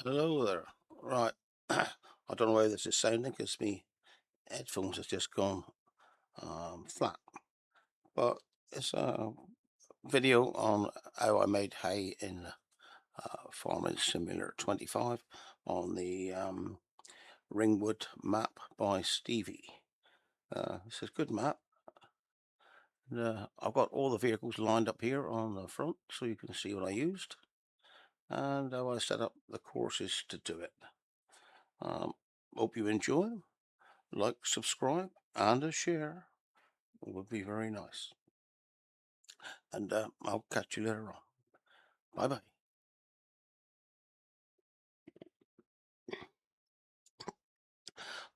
Hello there. Right. I don't know why this is sounding because my headphones have just gone flat. But it's a video on how I made hay in Farming Simulator 25 on the Ringwood map by Stevie. This is a good map. And, I've got all the vehicles lined up here on the front so you can see what I used and how I set up the courses to do it. Hope you enjoy. Like, subscribe, and a share would be very nice. And I'll catch you later on. Bye bye.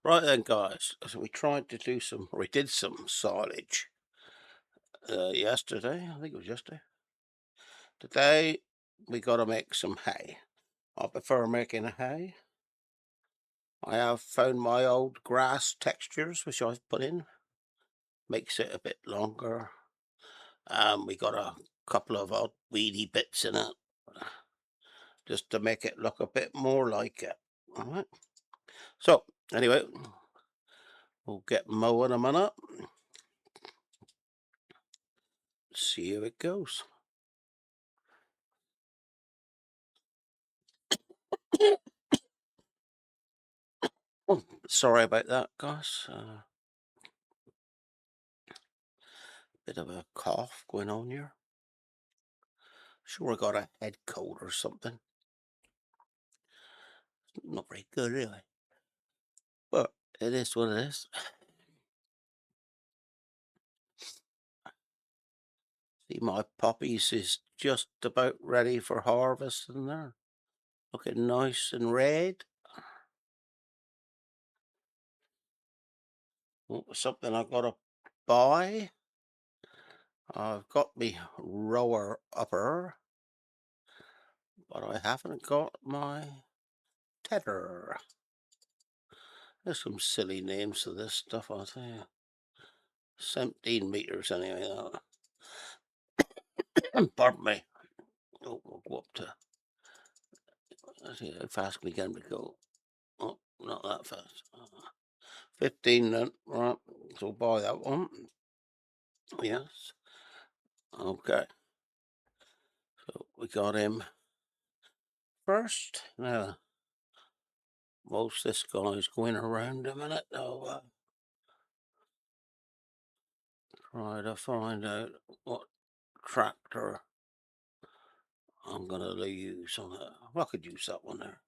Right then, guys. So we tried to do some, or we did some silage yesterday. I think it was yesterday. Today we got to make some hay. I prefer making hay. I have found my old grass textures, which I've put in. Makes it a bit longer. We got a couple of odd weedy bits in it, just to make it look a bit more like it. All right. So anyway, we'll get mowing a minute. See how it goes. Oh, sorry about that, guys. Bit of a cough going on here. Sure, I got a head cold or something. Not very good, really. But it is what it is. See, my poppies is just about ready for harvest in there. Looking nice and red. Something I gotta buy. I've got me rower upper, but I haven't got my tether. There's some silly names to this stuff, I'll tell you. 17 meters anyway. Pardon me. Oh, we'll go up to. Let's see how fast we can go. Oh, not that fast. 15 then. Right. So buy that one. Yes. Okay. So we got him first. Now, most this guy's going around a minute. I'll try to find out what tractor I'm going to use on it. I could use that one there.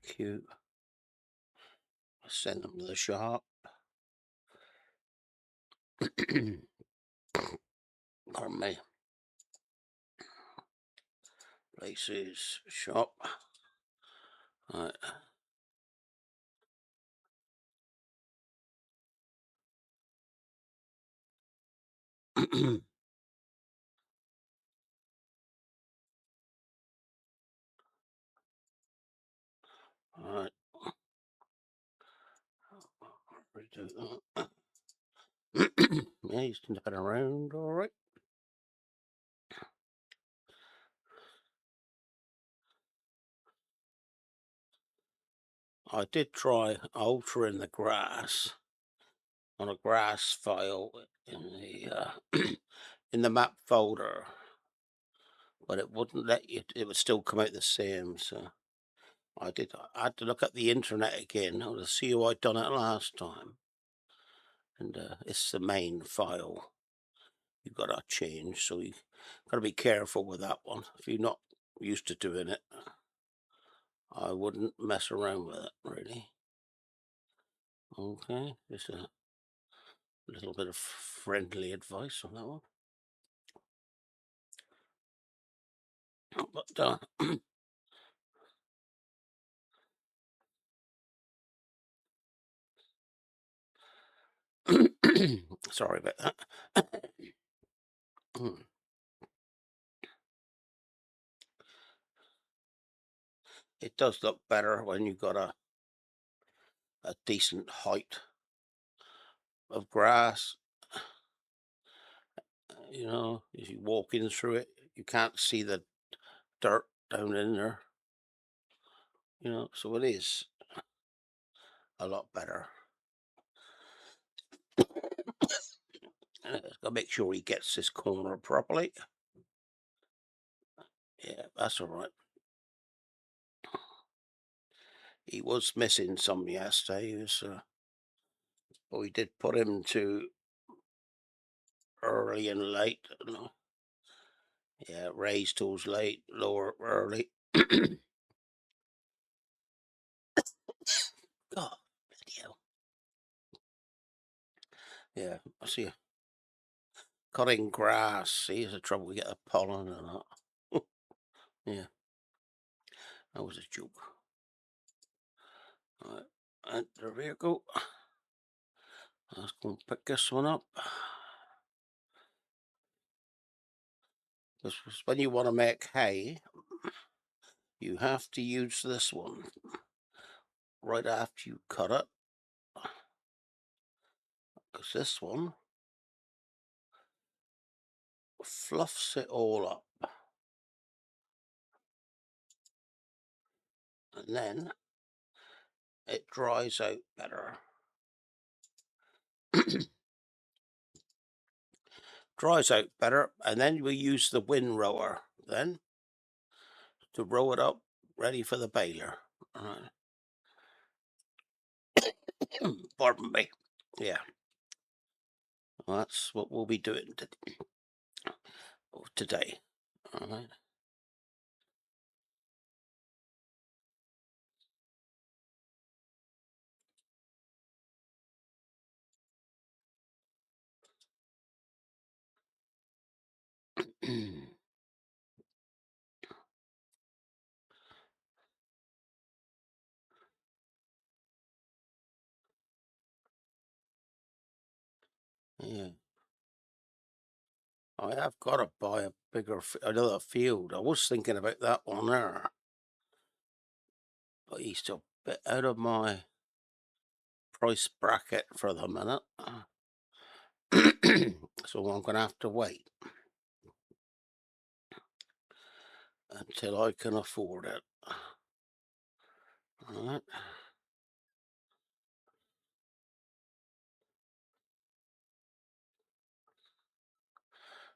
Cute. Send them to the shop. Pardon me. Places shop. Right. Alright. Redo that. Yeah, he's nipping around alright. I did try altering the grass on a grass file in the in the map folder, but it wouldn't let you. It would still come out the same. So I had to look at the internet again to see how I'd done it last time. And it's the main file you've got to change, so you got to be careful with that one. If you're not used to doing it, I wouldn't mess around with it really. Okay, just a little bit of friendly advice on that one. But sorry about that. It does look better when you've got a decent height of grass. You know, as you walk in through it, you can't see the dirt down in there. you know, so it is a lot better. Gotta make sure he gets this corner properly. Yeah, that's all right. He was missing some yesterday. He was, but we did put him to early and late. No, yeah, raise tools late, lower early. God, bloody hell. Yeah, I see. Cutting grass. See, it's the trouble. We get the pollen and that. Yeah, that was a joke. All right, and there we go. Let's go and pick this one up. This was when you want to make hay, you have to use this one right after you cut it, because this one fluffs it all up, and then it dries out better. Dries out better, and then we use the windrower then to row it up, ready for the baler. Pardon me. Yeah, well, that's what we'll be doing today. All right. Yeah, I have got to buy a bigger, another field. I was thinking about that one there, but he's a bit out of my price bracket for the minute. So I'm going to have to wait until I can afford it. All right.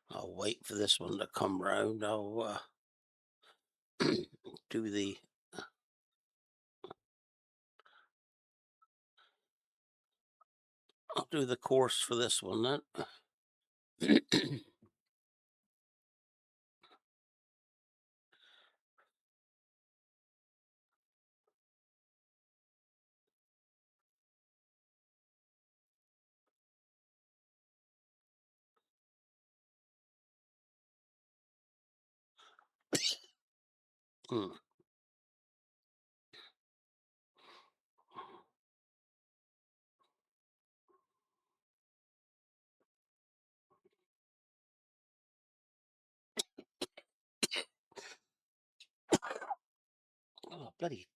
I'll wait for this one to come round. I'll do the course for this one then. Hmm. Oh, bloody.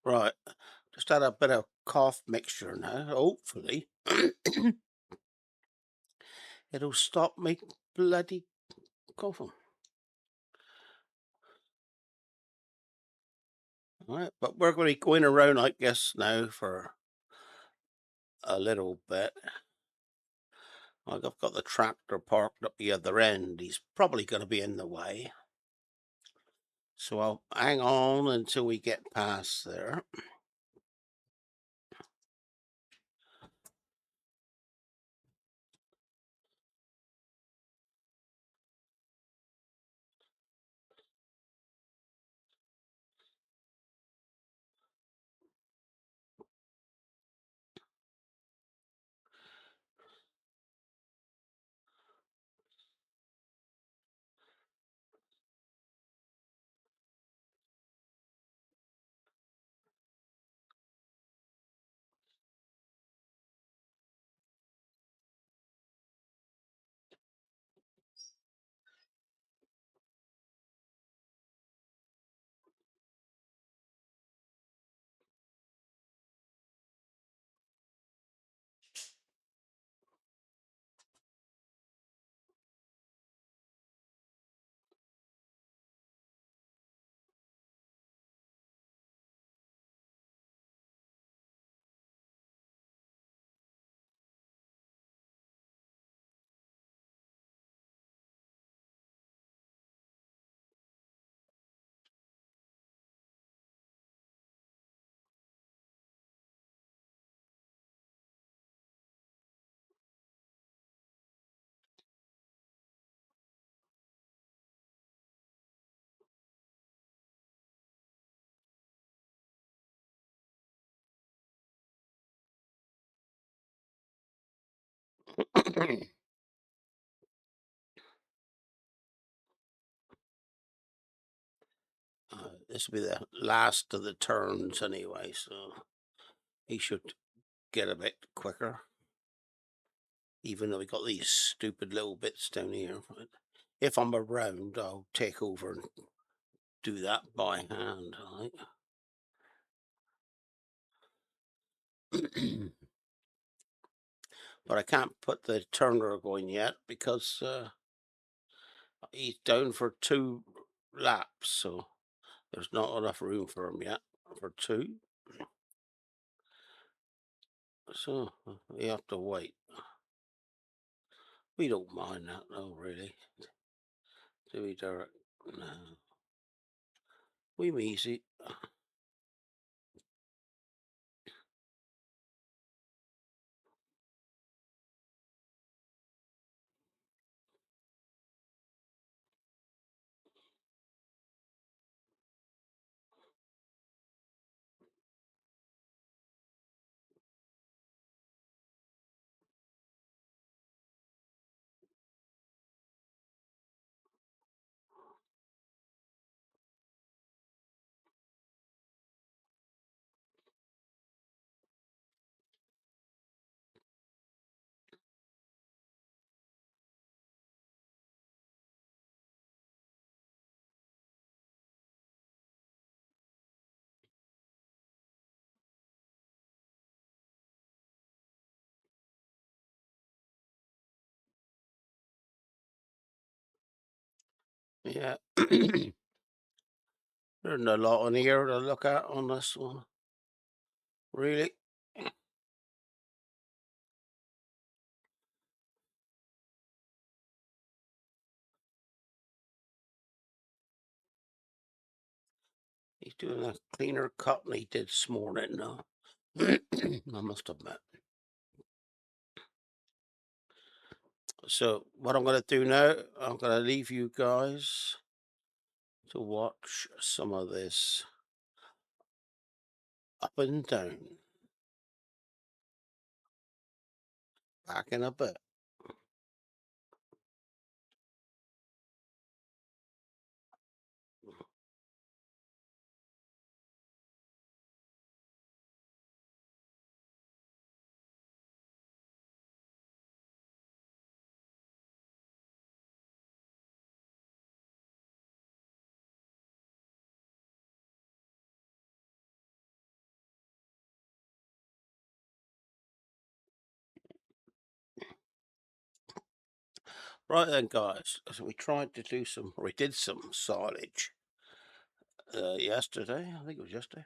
Right, just add a bit of cough mixture now. Hopefully, it'll stop me bloody coughing. Right, but we're going to be going around, I guess, now for a little bit. I've got the tractor parked up the other end. He's probably going to be in the way. So I'll hang on until we get past there. This will be the last of the turns anyway, so he should get a bit quicker. Even though we got these stupid little bits down here. If I'm around, I'll take over and do that by hand, right? But I can't put the turner going yet because he's down for 2 laps, so there's not enough room for him yet for 2. So we have to wait. We don't mind that though, really. Do we, Derek? No. We easy. Yeah. There's a lot on here to look at on this one. Really? He's doing a cleaner cut than he did this morning now. I must admit. So what I'm going to do now, I'm going to leave you guys to watch some of this up and down. Back in a bit. Right then, guys, so we tried to do some, or we did some silage yesterday. I think it was yesterday.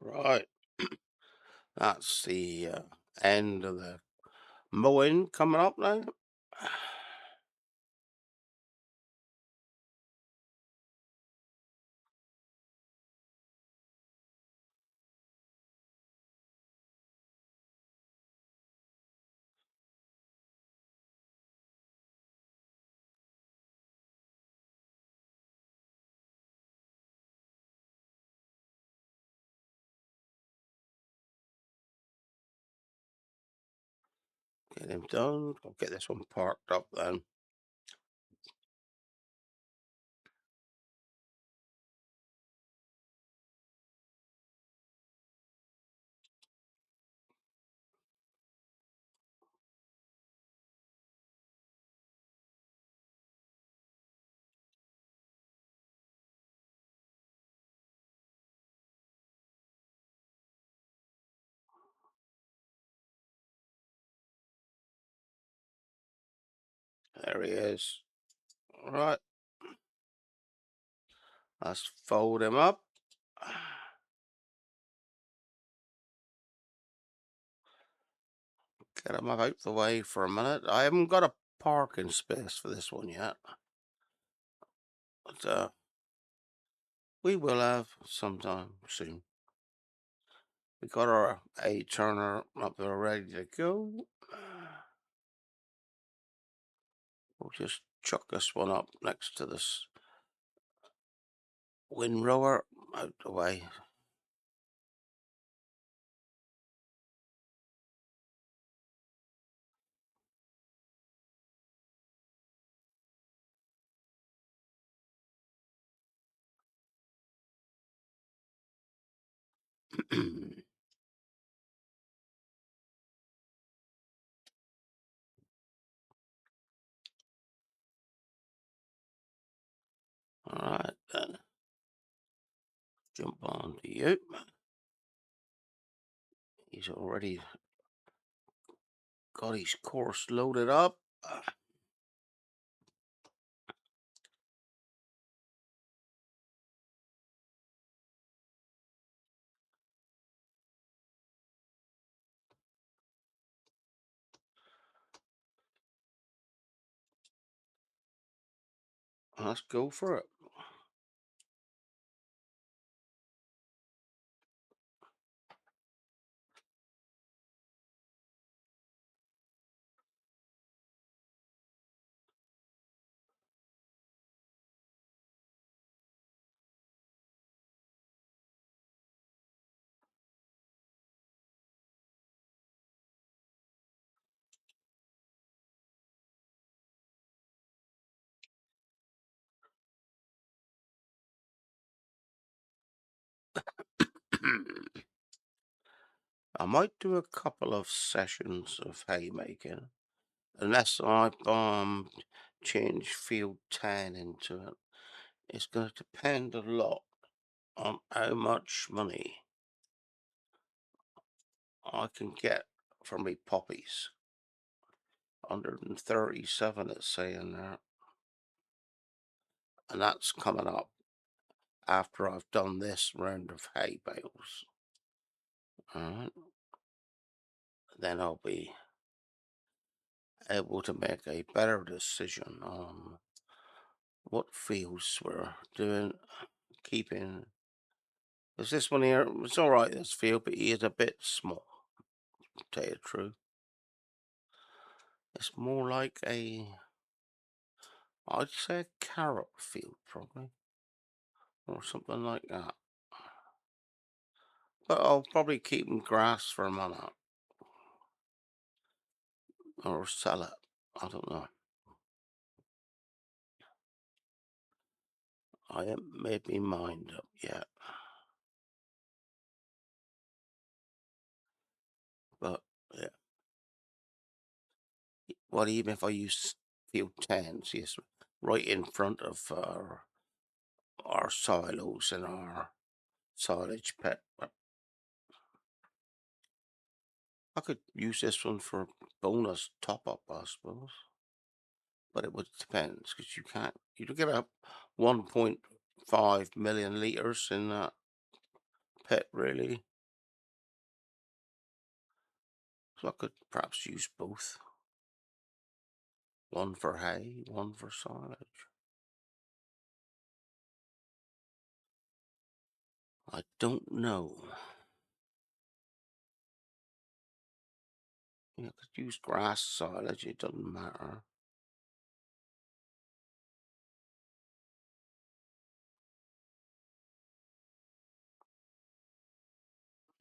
Right. That's the end of the mowing coming up now. Get him done. I'll get this one parked up then. There he is. Right. Let's fold him up. Get him out the way for a minute. I haven't got a parking space for this one yet. But we will have sometime soon. We got our A-turner up there ready to go. We'll just chuck this one up next to this windrower out the way. All right, then. Jump on to you. He's already got his course loaded up. Let's go for it. I might do a couple of sessions of haymaking, unless I change field 10 into it. It's going to depend a lot on how much money I can get from me poppies. 137 it's saying there. And that's coming up after I've done this round of hay bales. Alright. Then I'll be able to make a better decision on what fields we're doing, keeping. Because this one here, it's alright, this field, but he is a bit small, to tell you the truth. It's more like I'd say a carrot field, probably. Or something like that. But I'll probably keep him grass for a minute. Or sell it. I don't know. I haven't made my mind up yet. But yeah. Well, even if I use field 10, see, it's right in front of our silos and our silage pit. But I could use this one for bonus top up, I suppose. But it would depend because you don't get up 1.5 million liters in that pit, really. So I could perhaps use both. One for hay, one for silage. I don't know. Yeah, I could use grass silage, it doesn't matter.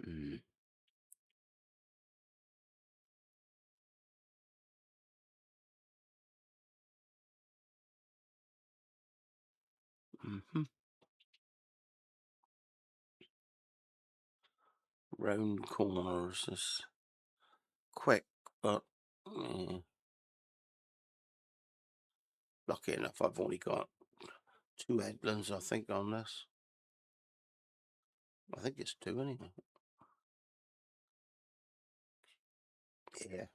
Mm. Hmm. Round corners is quick, but lucky enough I've only got 2 headlands, I think, on this. I think it's 2 anyway. Yeah.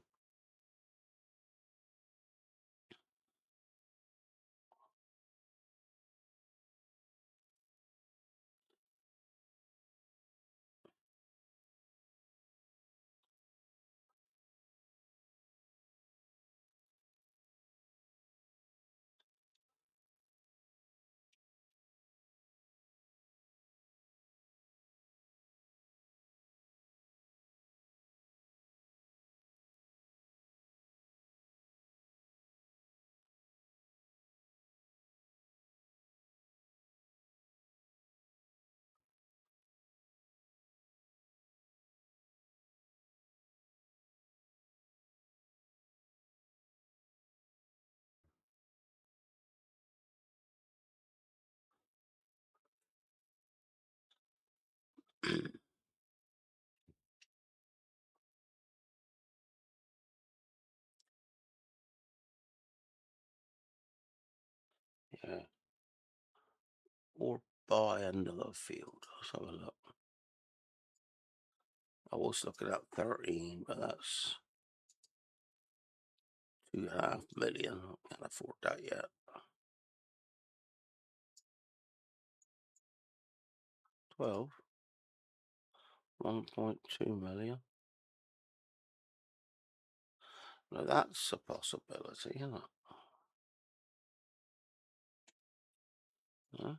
Yeah. Or buy another field. Let's have a look. I was looking at 13, but that's 2.5 million. I can't afford that yet. 12, 1.2 million. Now that's a possibility, isn't it? Huh?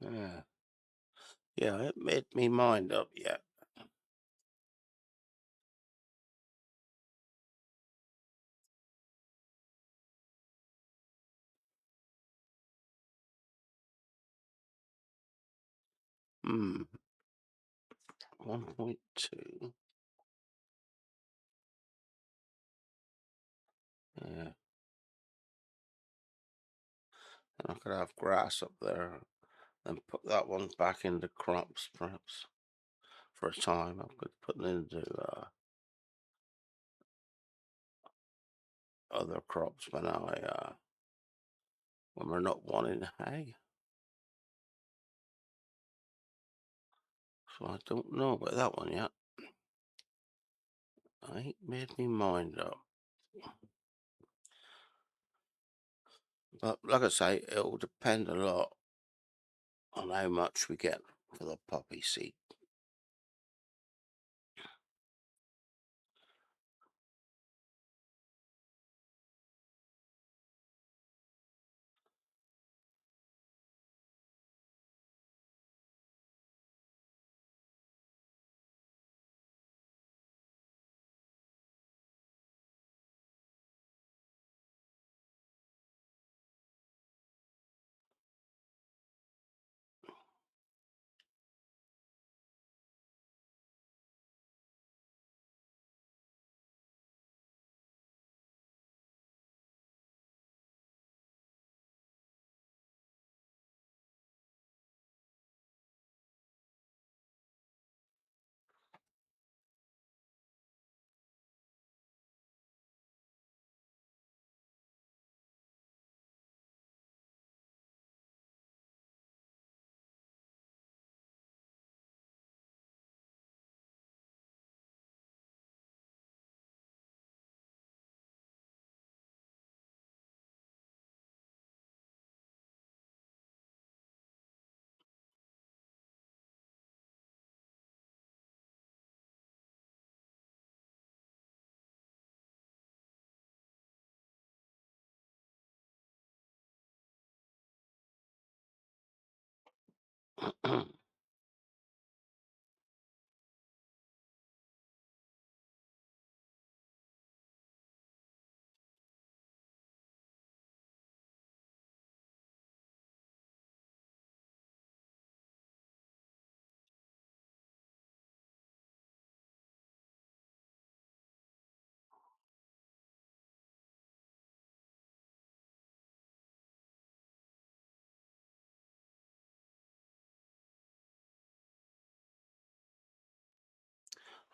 Yeah. Yeah, it made me mind up yet. 1.2. Yeah. And I could have grass up there and put that one back into crops, perhaps, for a time. I could put it into other crops when we're not wanting hay. So I don't know about that one yet. I ain't made me mind up. But like I say, it'll depend a lot on how much we get for the poppy seed.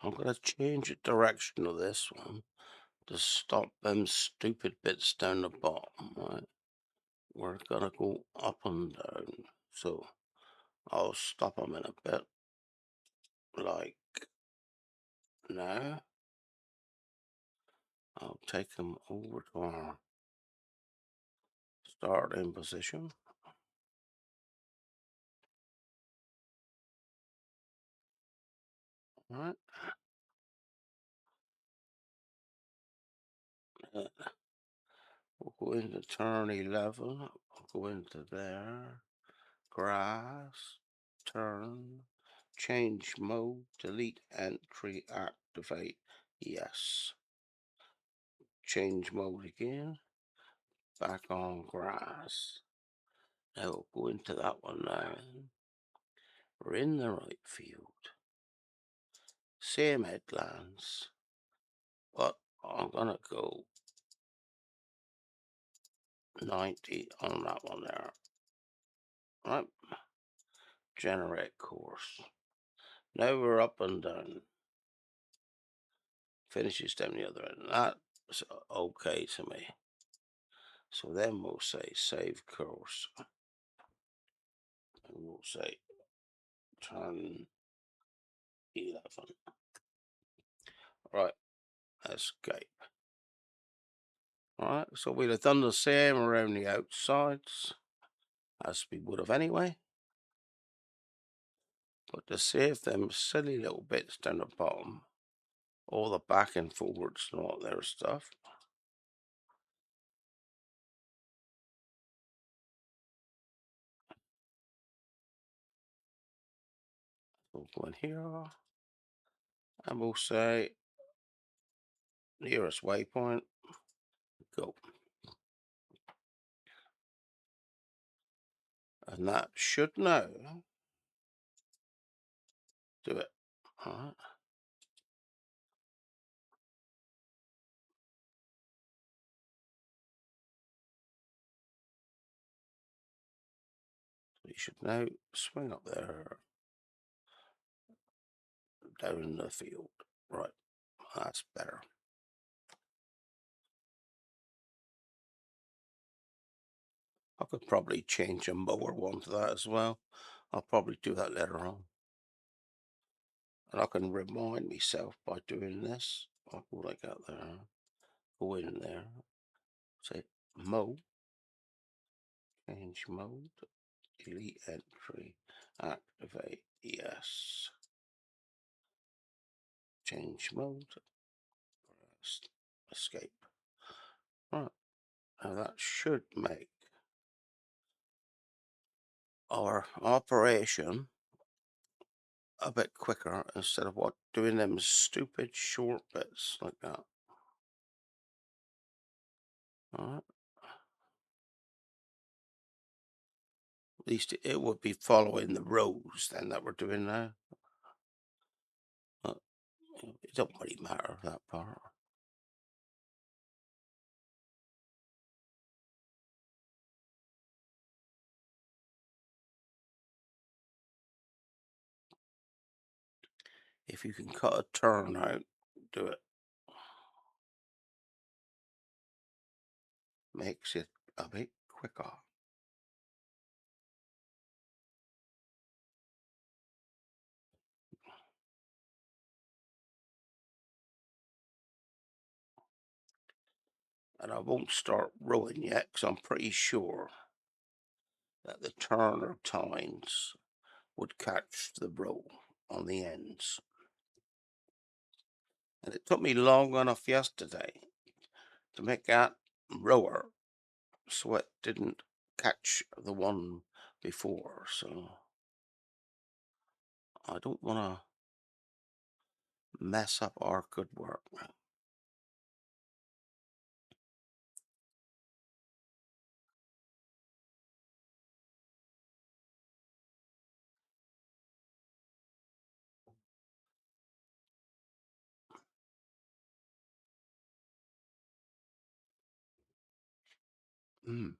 I'm going to change the direction of this one to stop them stupid bits down the bottom, right? We're going to go up and down. So I'll stop them in a bit, like now. I'll take them over to our starting position. Right. We'll go into turn 11. I'll go into there. Grass. Turn. Change mode. Delete entry. Activate. Yes. Change mode again. Back on grass. Now we'll go into that one now. We're in the right field. Same headlands. But I'm gonna go 90 on that one there. Right. Generate course. Now we're up and down. Finishes down the other end. That's okay to me. So then we'll say save course. And we'll say turn 11. Right. Escape. Alright, so we'd have done the same around the outsides as we would have anyway. But to save them silly little bits down the bottom, all the back and forwards and all their stuff, we'll go in here and we'll say nearest waypoint, go. And that should now do it. Alright. So you should now swing up there, down in the field. Right, that's better. I could probably change a mower one to that as well. I'll probably do that later on. And I can remind myself by doing this. I'll go like that there. Go in there. Say mow. Change mode. Delete entry. Activate. Yes. Change mode. Escape. Right. Now that should make our operation a bit quicker instead of doing them stupid short bits like that. Alright. At least it would be following the rows then that we're doing now. But it don't really matter that part. If you can cut a turn out, do it. Makes it a bit quicker. And I won't start rowing yet because I'm pretty sure that the turner tines would catch the row on the ends. And it took me long enough yesterday to make that rower so it didn't catch the one before. So I don't want to mess up our good work. Mm.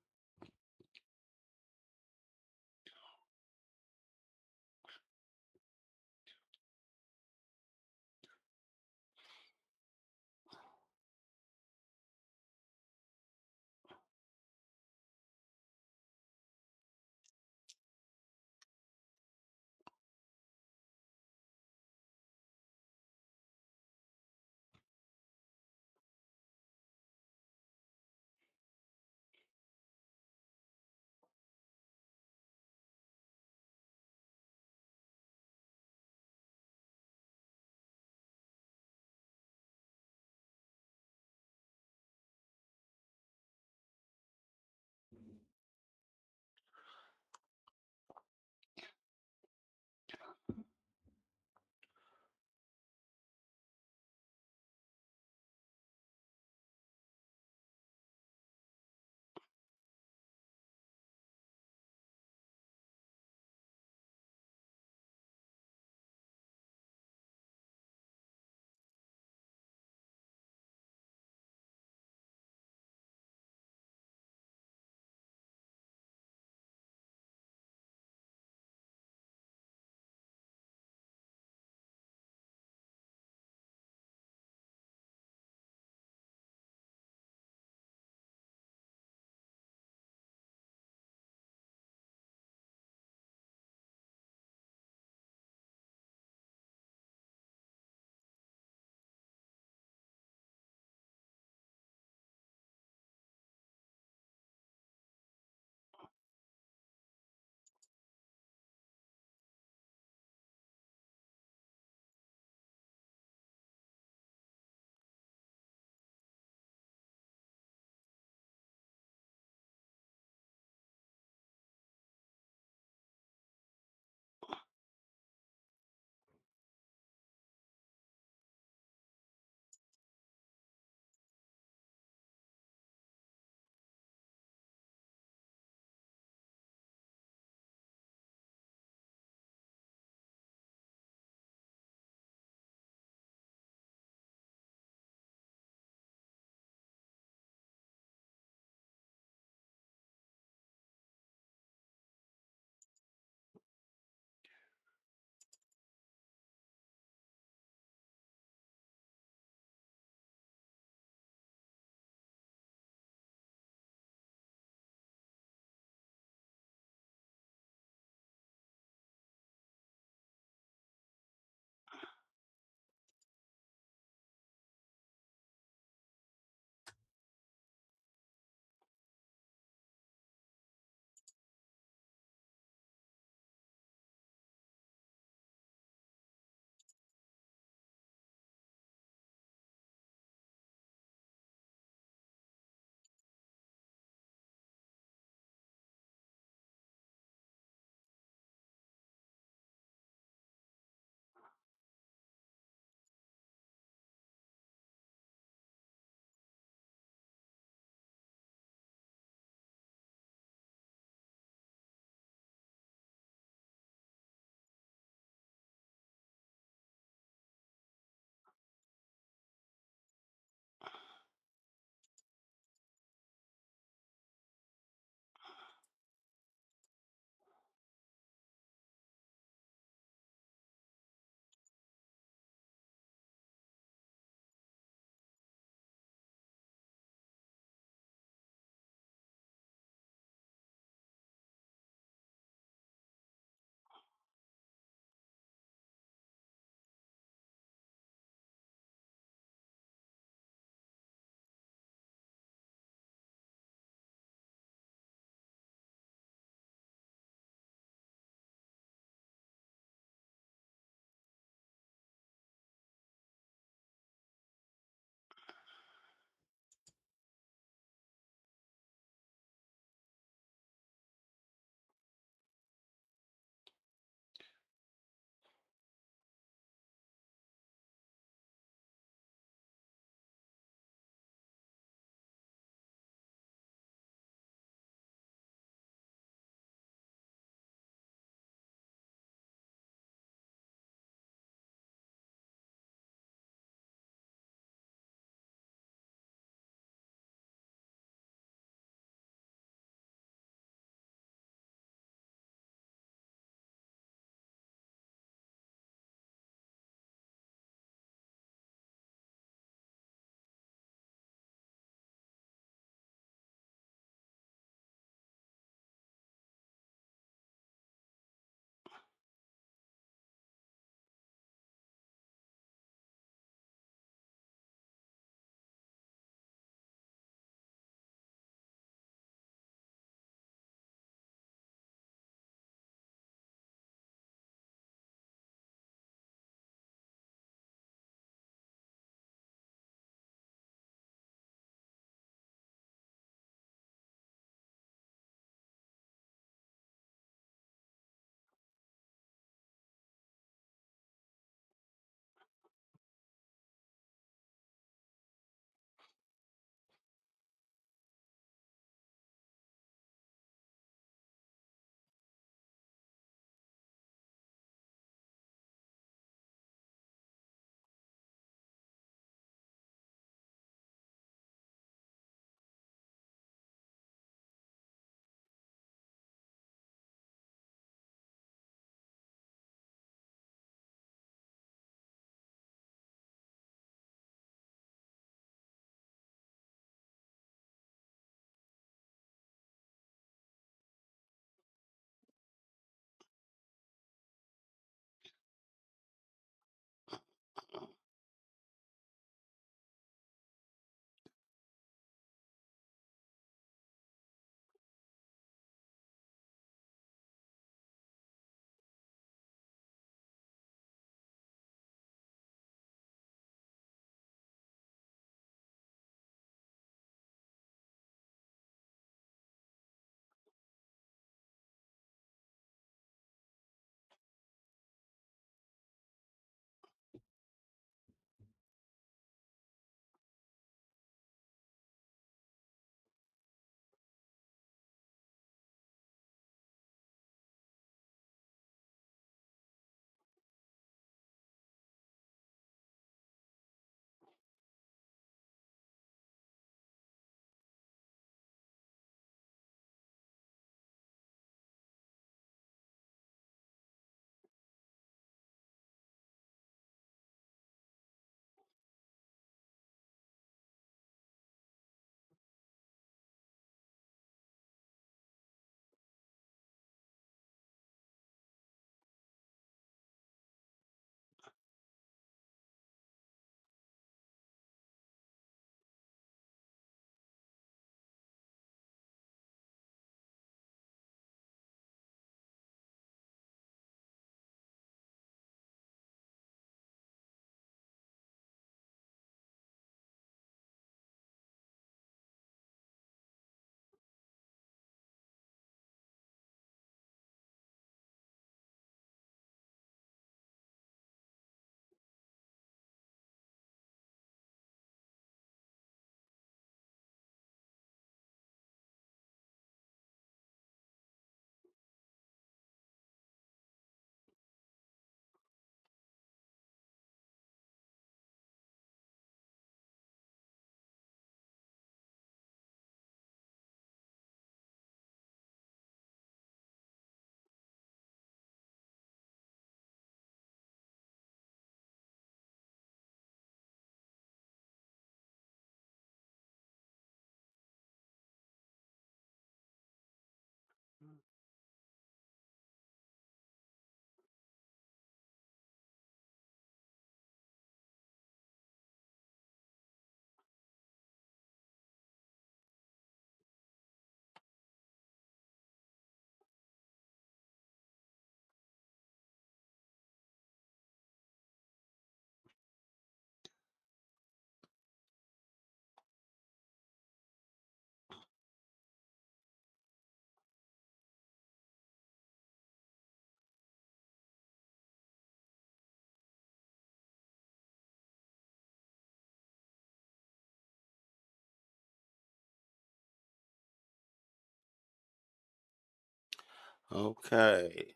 Okay,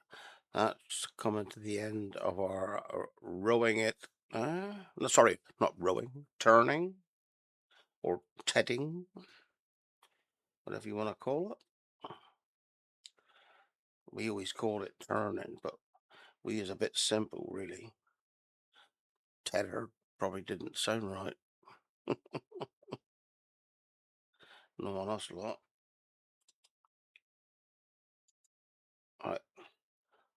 that's coming to the end of our rowing it. No, sorry, not rowing, turning or tedding, whatever you want to call it. We always call it turning, but we use a bit simple, really. Tedder probably didn't sound right. No one else a lot. Right,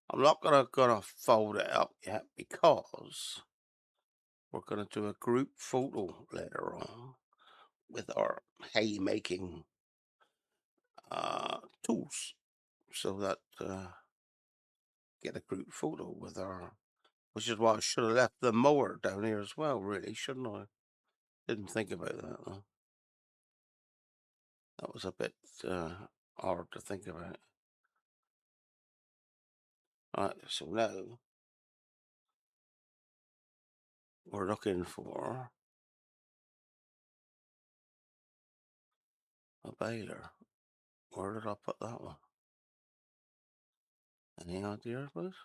I'm not gonna fold it up yet because we're gonna do a group photo later on with our haymaking tools, so that get a group photo with our, which is why I should have left the mower down here as well, really, shouldn't I? Didn't think about that though. That was a bit hard to think about. Right, so now we're looking for a baler. Where did I put that one? Any ideas, please?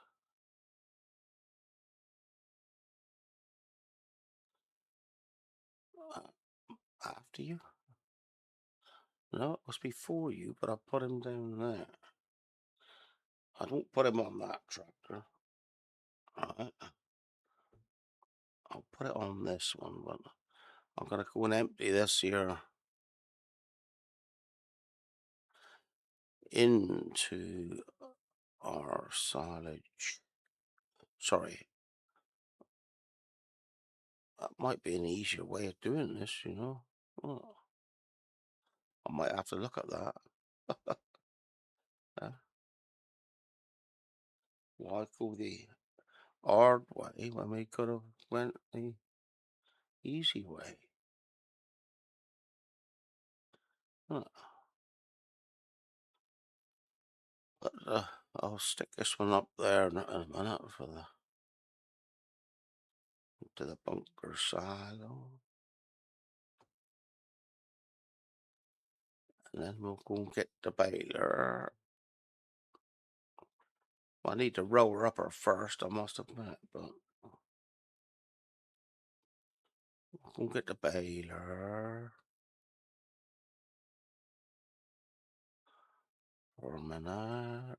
Uh, After you? No, it must be for you, but I put him down there. I don't put him on that tractor. Right. I'll put it on this one, but I'm gonna go and empty this here into our silage. Sorry, that might be an easier way of doing this, you know. Oh, I might have to look at that. Uh, why go the hard way when we could have went the easy way? Huh. But I'll stick this one up there in a minute for the to the bunker silo, and then we'll go and get the baler. Well, I need to roll her up her first, I must admit, but we'll go and get the baler for a minute.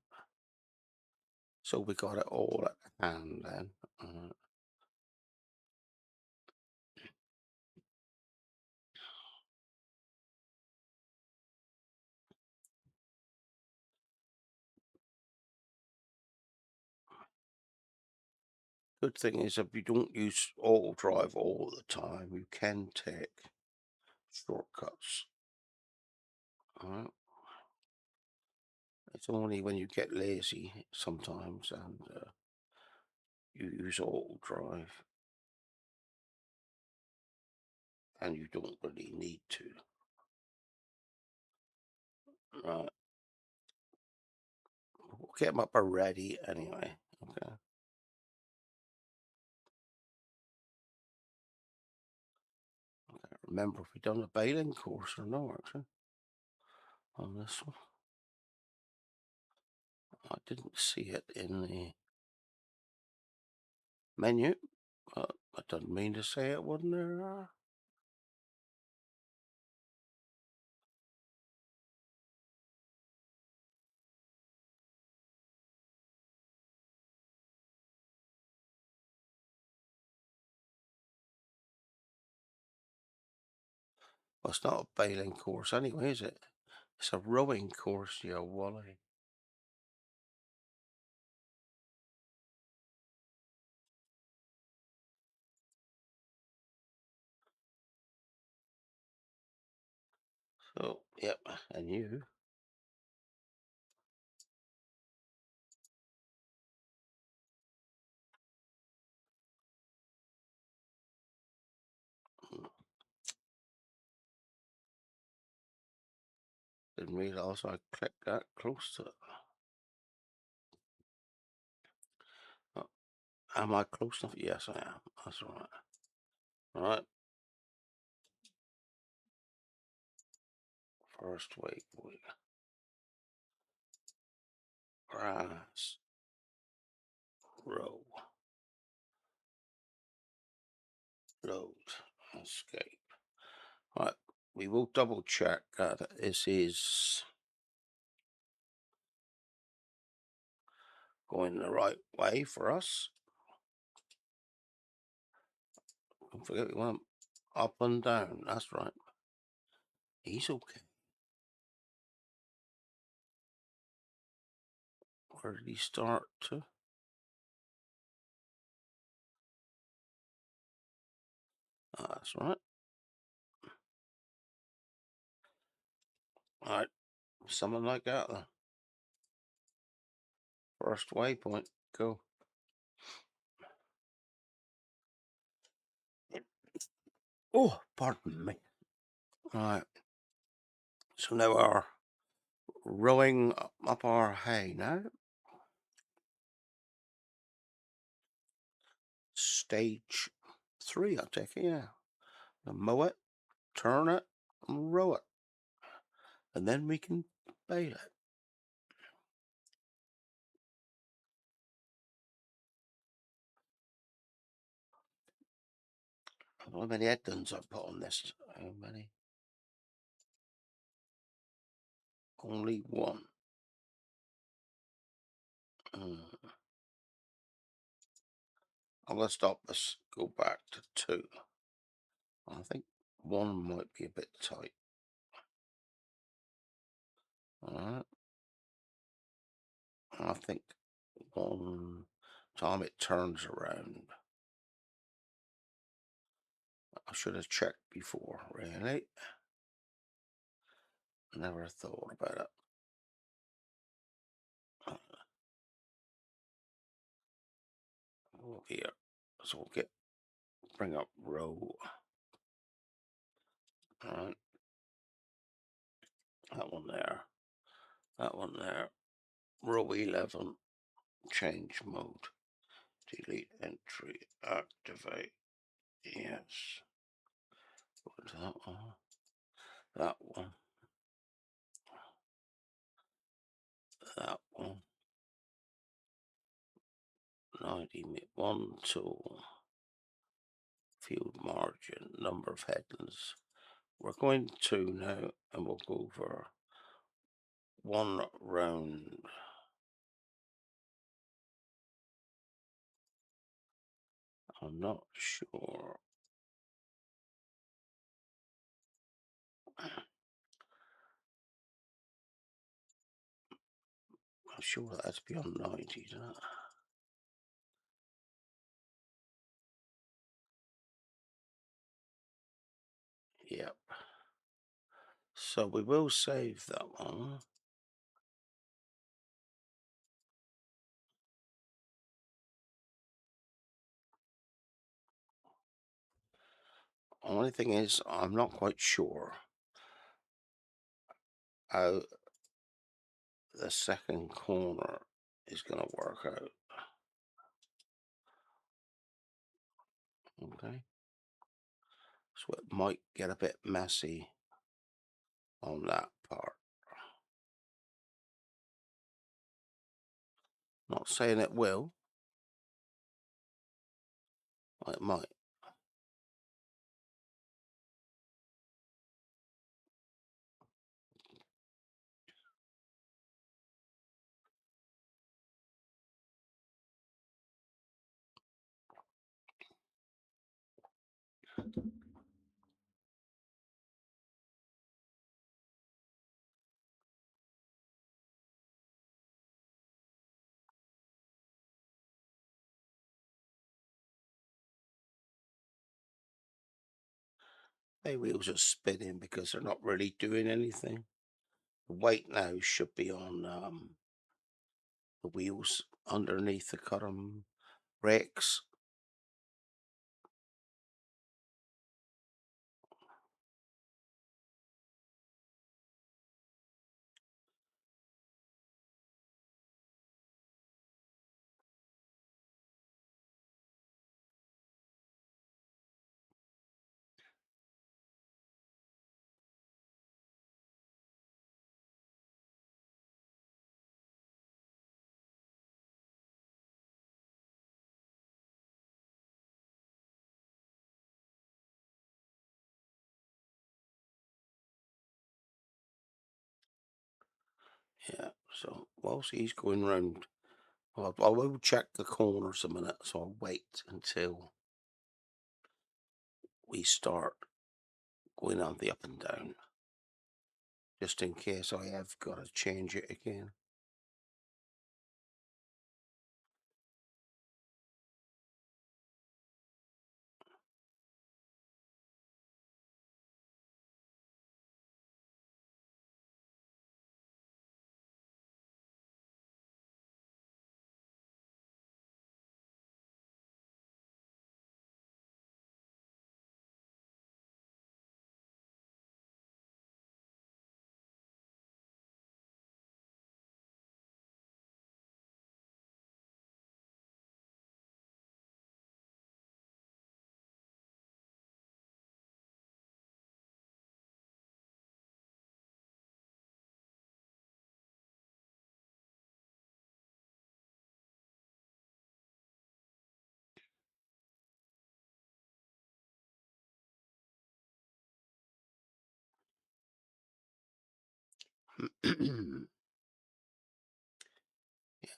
So we got it all at hand then. Good thing is, if you don't use autodrive all the time, you can take shortcuts. Alright. It's only when you get lazy sometimes and you use autodrive and you don't really need to. Right. We'll get them up already anyway. Okay. Remember if we done a baling course or no, actually, on this one. I didn't see it in the menu, but I didn't mean to say it wasn't there. Well, it's not a baling course anyway, is it? It's a rowing course, you wally. So, yep, and you. Didn't realise I clicked that close to it. Oh, am I close enough? Yes, I am. That's right. Right. First waypoint. grass, row, load, escape. Right, we will double check that this is going the right way for us. Don't forget we want up and down, that's right. He's okay. Where did he start to? That's right. Alright, something like that then. First waypoint, go. Oh, pardon me. Alright, so now we're rowing up our hay now. Stage 3, I take it, yeah. Mow it, turn it, and row it. And then we can bale it. How many headlands I put on this? How many? Only one. I'm going to stop this, go back to 2. I think 1 might be a bit tight. Alright. I think 1 time it turns around. I should have checked before, really. Never thought about it. Here, so we'll bring up row. Alright. That one there. That one there. Row 11. Change mode. Delete entry. Activate. Yes. Go to that one. That one. That one. 1 tool. Field margin. Number of headlands. We're going to now, and we'll go for 1 round. I'm not sure. I'm sure that has to be on 90, doesn't it? Yep. So we will save that one. Only thing is, I'm not quite sure how the second corner is going to work out. Okay. So it might get a bit messy on that part. Not saying it will. It might. They wheels are spinning because they're not really doing anything. The weight now should be on the wheels underneath the cutting rakes. Yeah, so whilst he's going round, I will check the corners a minute, so I'll wait until we start going on the up and down, just in case I have got to change it again.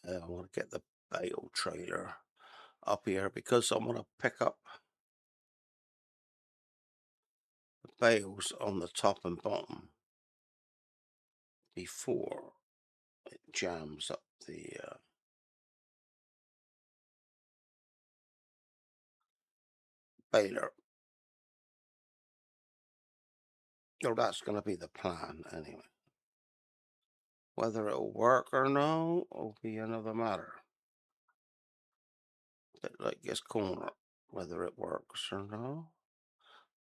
I want to get the bale trailer up here because I want to pick up the bales on the top and bottom before it jams up the baler. So that's going to be the plan anyway. Whether it'll work or no will be another matter. Bit like this corner, whether it works or no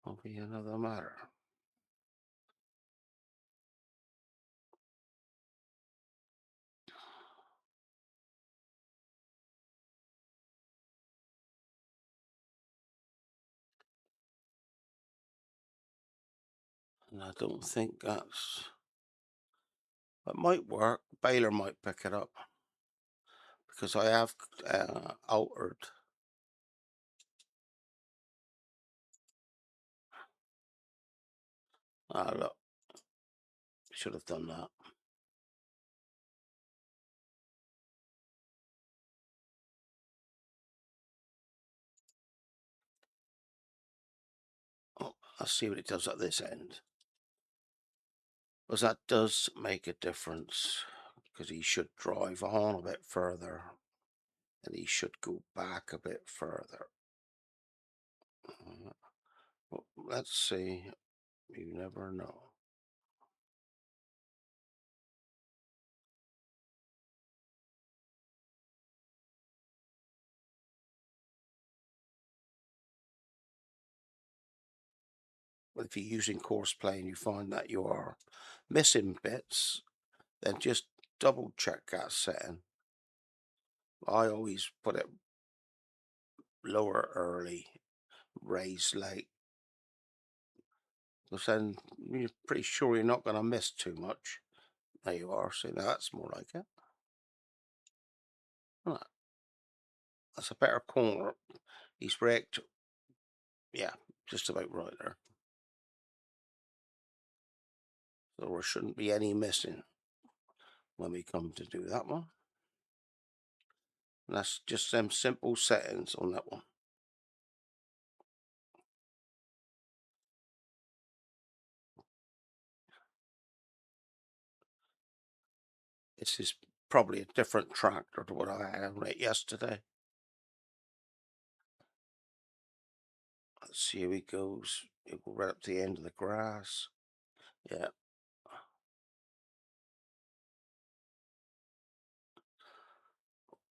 will be another matter. And I don't think that's, it might work. Baler might pick it up because I have altered. Look, should have done that. Oh, let's see what it does at this end. Because that does make a difference, because he should drive on a bit further and he should go back a bit further. Well, let's see. You never know. But if you're using Courseplay and you find that you are missing bits, then just double check that setting. I always put it lower early, raise late, because then you're pretty sure you're not going to miss too much. There you are. See, now that's more like it. Right. That's a better corner. He's wrecked. Yeah, just about right there. So there shouldn't be any missing when we come to do that one. And that's just some simple settings on that one. This is probably a different tractor to what I had on it yesterday. Let's see how he goes. He'll go right up to the end of the grass. Yeah.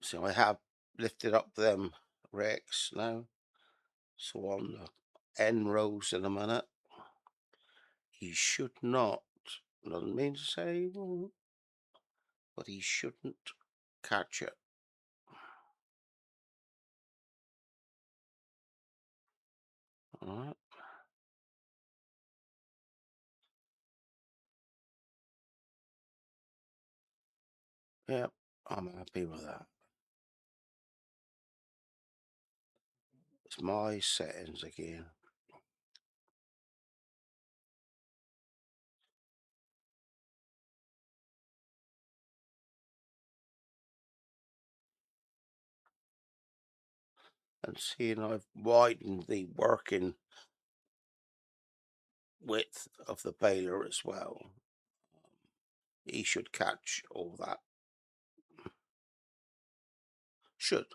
So I have lifted up them racks now. So on the end rows in a minute, he should not, doesn't mean to say he won't, but he shouldn't catch it. All right. Yep, I'm happy with that. It's my settings again. And seeing I've widened the working width of the baler as well, he should catch all that. Should.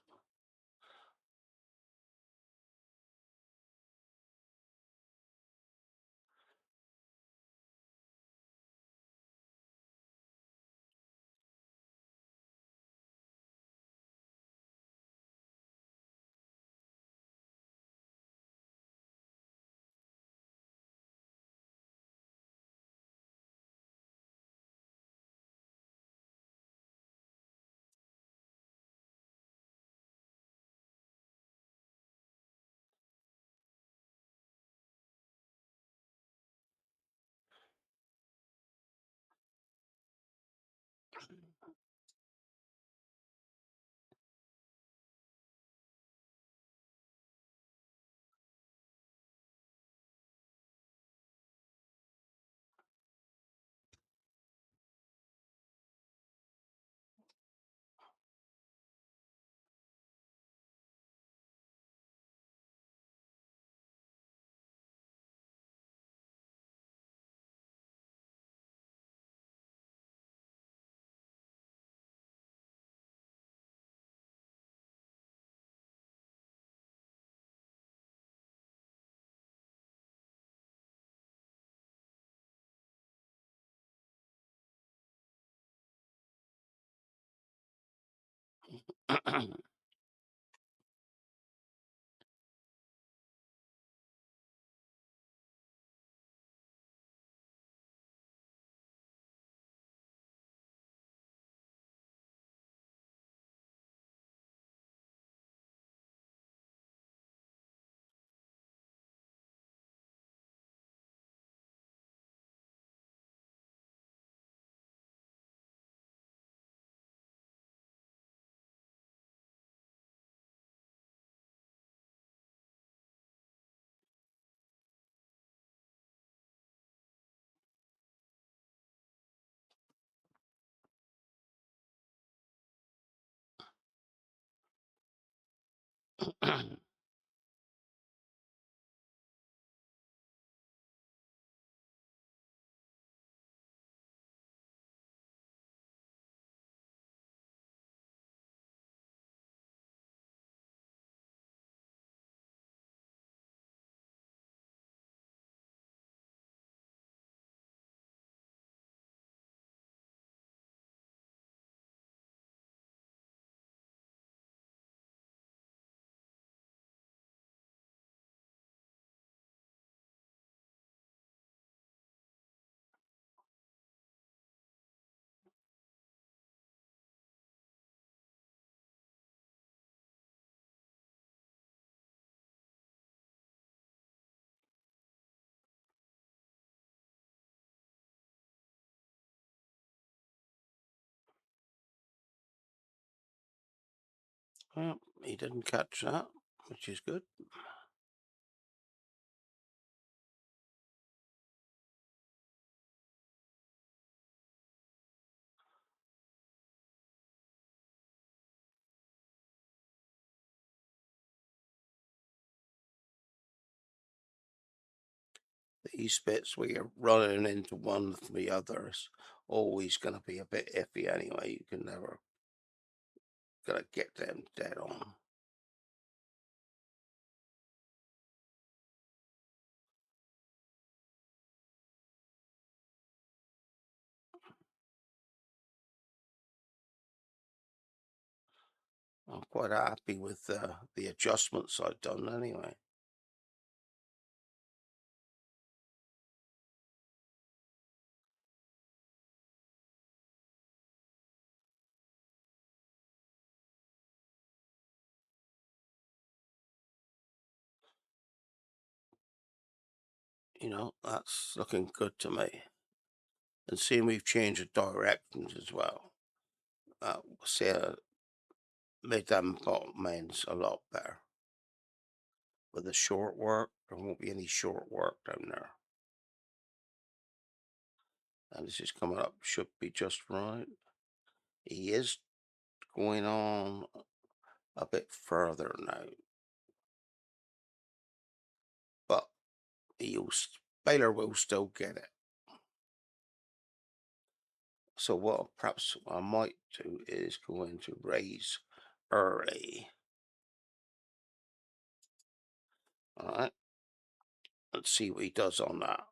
Well, he didn't catch that, which is good. These bits where you're running into one from the other is always going to be a bit iffy anyway. You can never gonna get them dead on. I'm quite happy with the adjustments I've done anyway. You know, that's looking good to me. And seeing we've changed the directions as well. See, made them bottom ends a lot better. With the short work, there won't be any short work down there. And this is coming up, should be just right. He is going on a bit further now. Baylor will still get it. So what perhaps I might do is go into raise early. All right. Let's see what he does on that.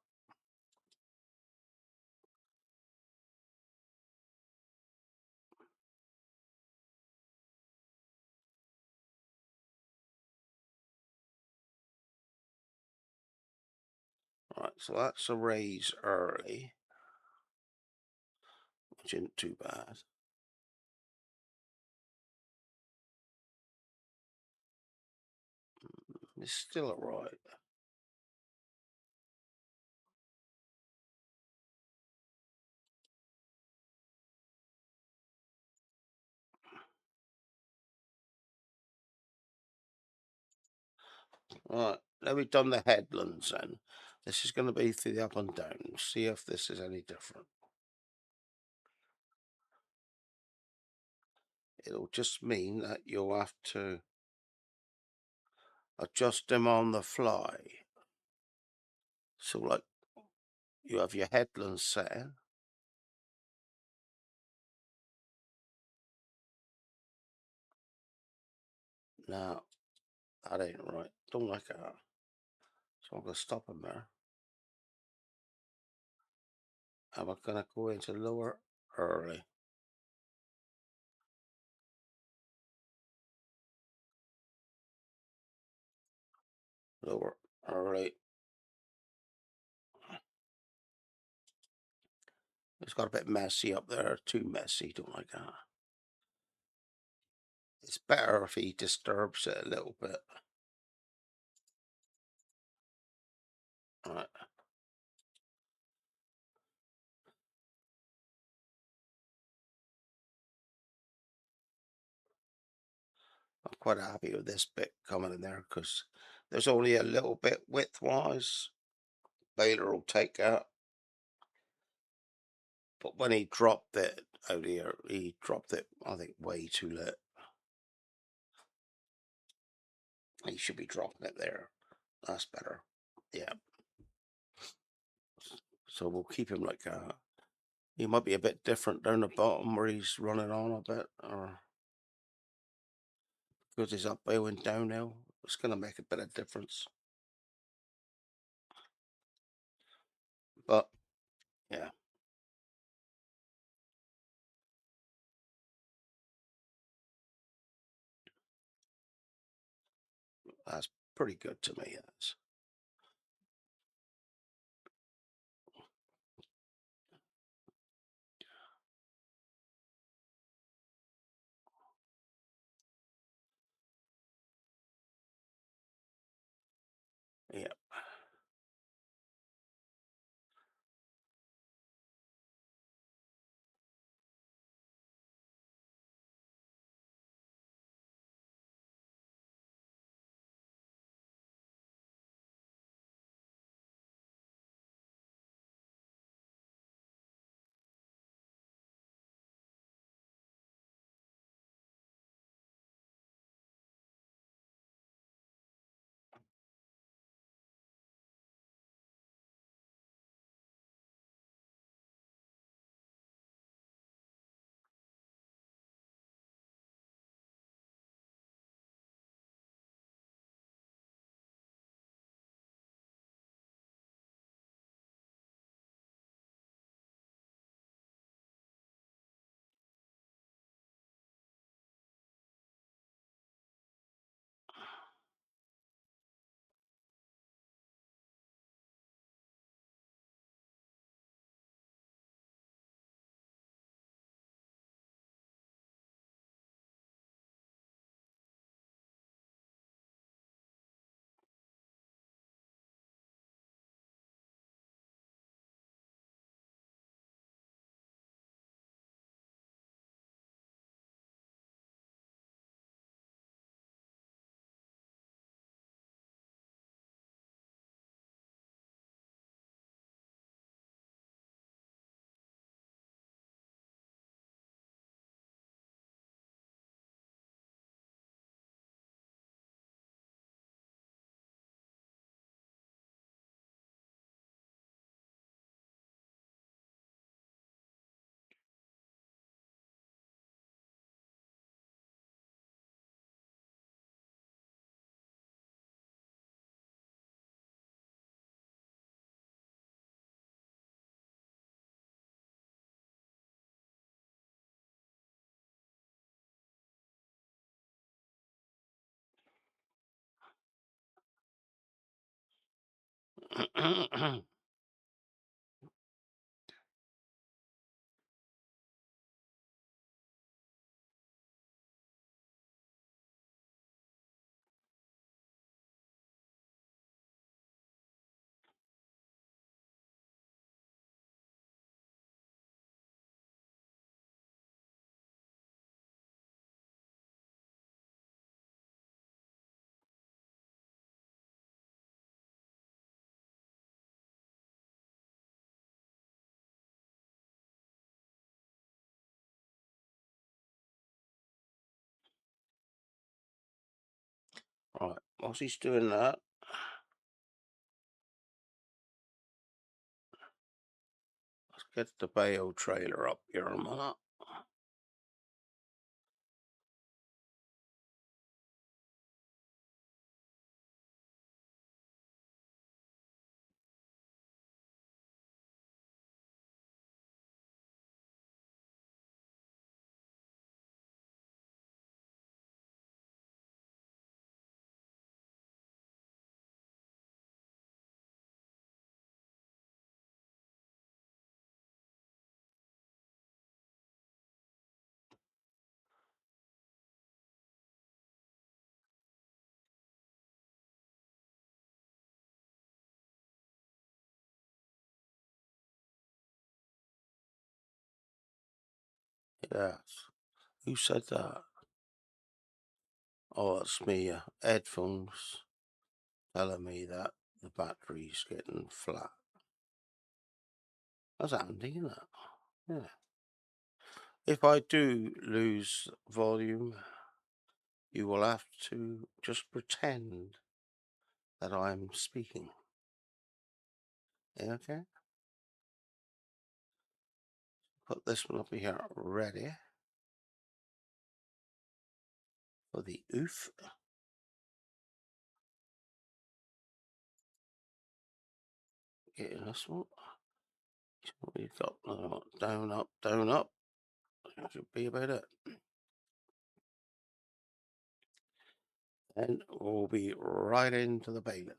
All right, so that's a raise early, which isn't too bad. It's still alright. Right, now we've done the headlands then. This is going to be through the up and down. See if this is any different. It'll just mean that you'll have to adjust them on the fly. So like you have your headlands set. Now that ain't right. Don't like that. So I'm going to stop them there. And we're going to go into lower early. Lower early. It's got a bit messy up there. Too messy. Don't like that. It's better if he disturbs it a little bit. All right. I'm quite happy with this bit coming in there because there's only a little bit width-wise. Baylor will take that. But when he dropped it out here, he dropped it, I think, way too late. He should be dropping it there. That's better. Yeah. So we'll keep him like that. He might be a bit different down the bottom where he's running on a bit, or because he's uphill and downhill. It's going to make a bit of difference. But, yeah. That's pretty good to me. That's. Yeah. Right, whilst he's doing that, let's get the bale trailer up here a minute. Yes. Who said that? Oh, it's me, headphones telling me that the battery's getting flat. That's handy, isn't it? Yeah. If I do lose volume, you will have to just pretend that I'm speaking. Okay? Put this one up here ready for the oof. Getting this one. We've got down, up, down, up. That should be about it. And we'll be right into the baling.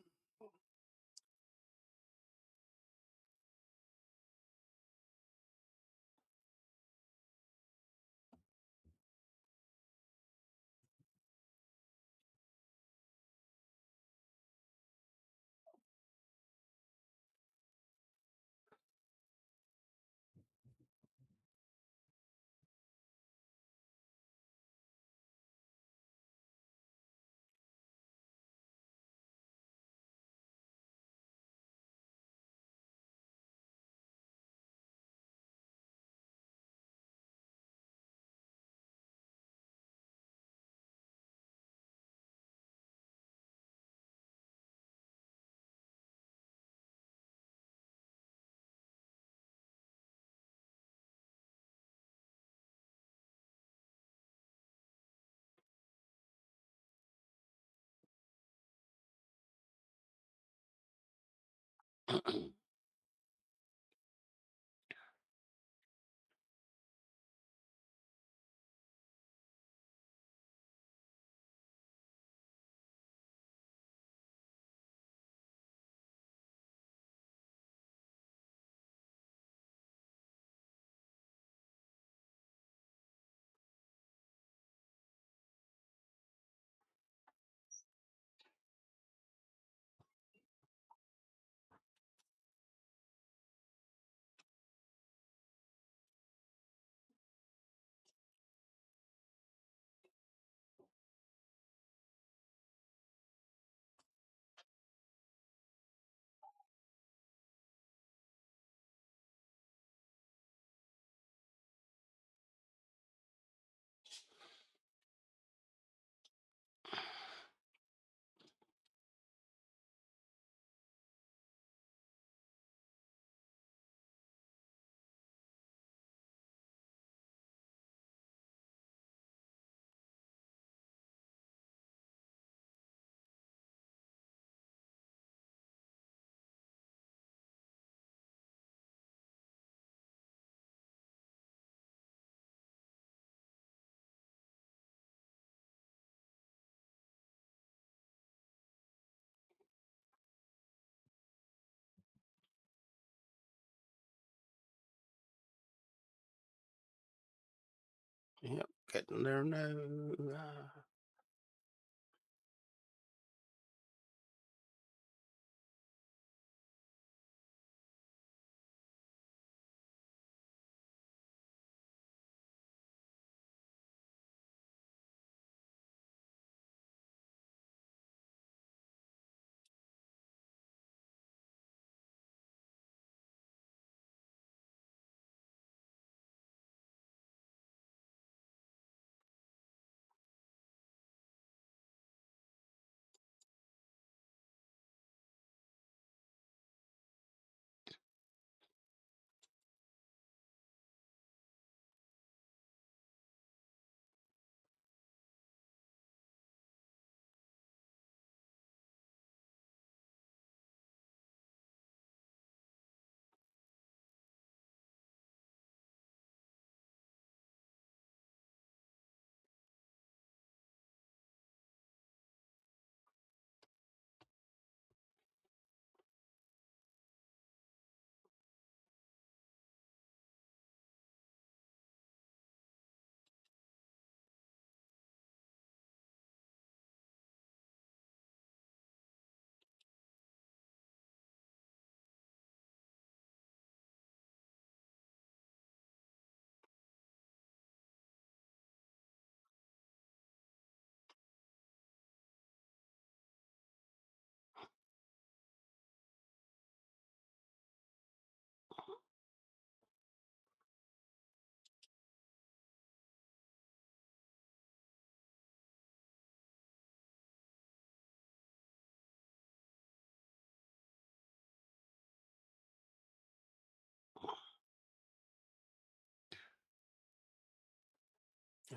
Yep, getting there now.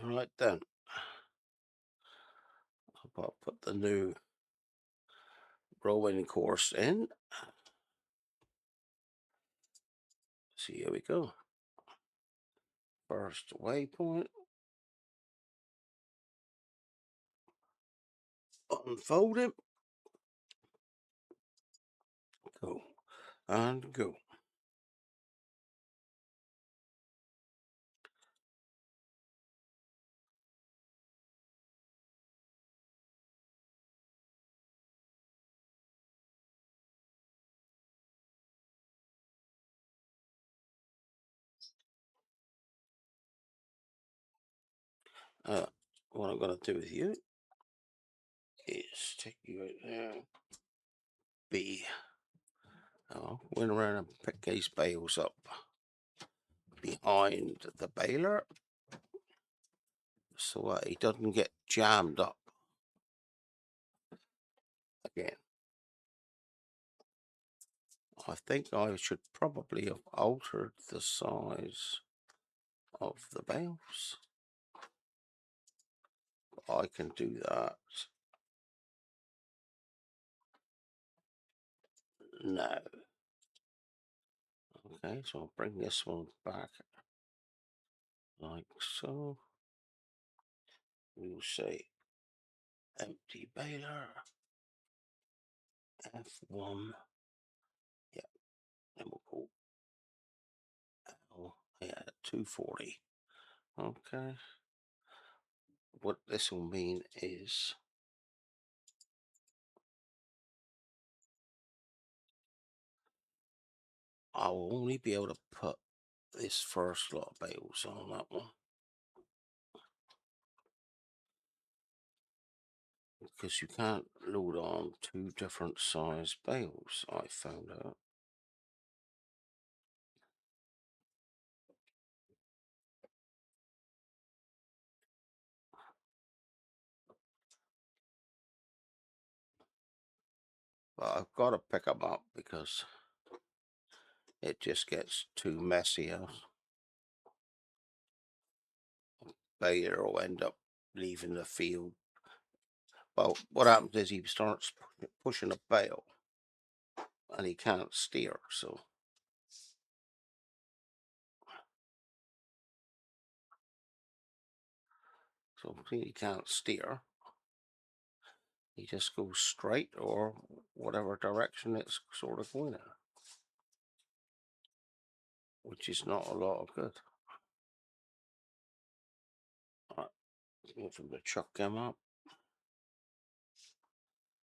All right then. I'll put the new rowing course in. See, here we go. First waypoint. Unfold it. Go. And go. What I'm going to do with you is take you out there. Went around and pick these bales up behind the baler so that he doesn't get jammed up again. I think I should probably have altered the size of the bales. I can do that now. Okay, so I'll bring this one back like so. We'll say empty baler F1. Yeah, then we'll go L, yeah, 240. Okay. What this will mean is I will only be able to put this first lot of bales on that one because you can't load on two different size bales, I found out. But I've got to pick them up because it just gets too messy. A baler will end up leaving the field. Well, what happens is he starts pushing a bale and he can't steer, so he can't steer. He just goes straight or whatever direction it's sort of going in, which is not a lot of good. Wait for them to chuck them up.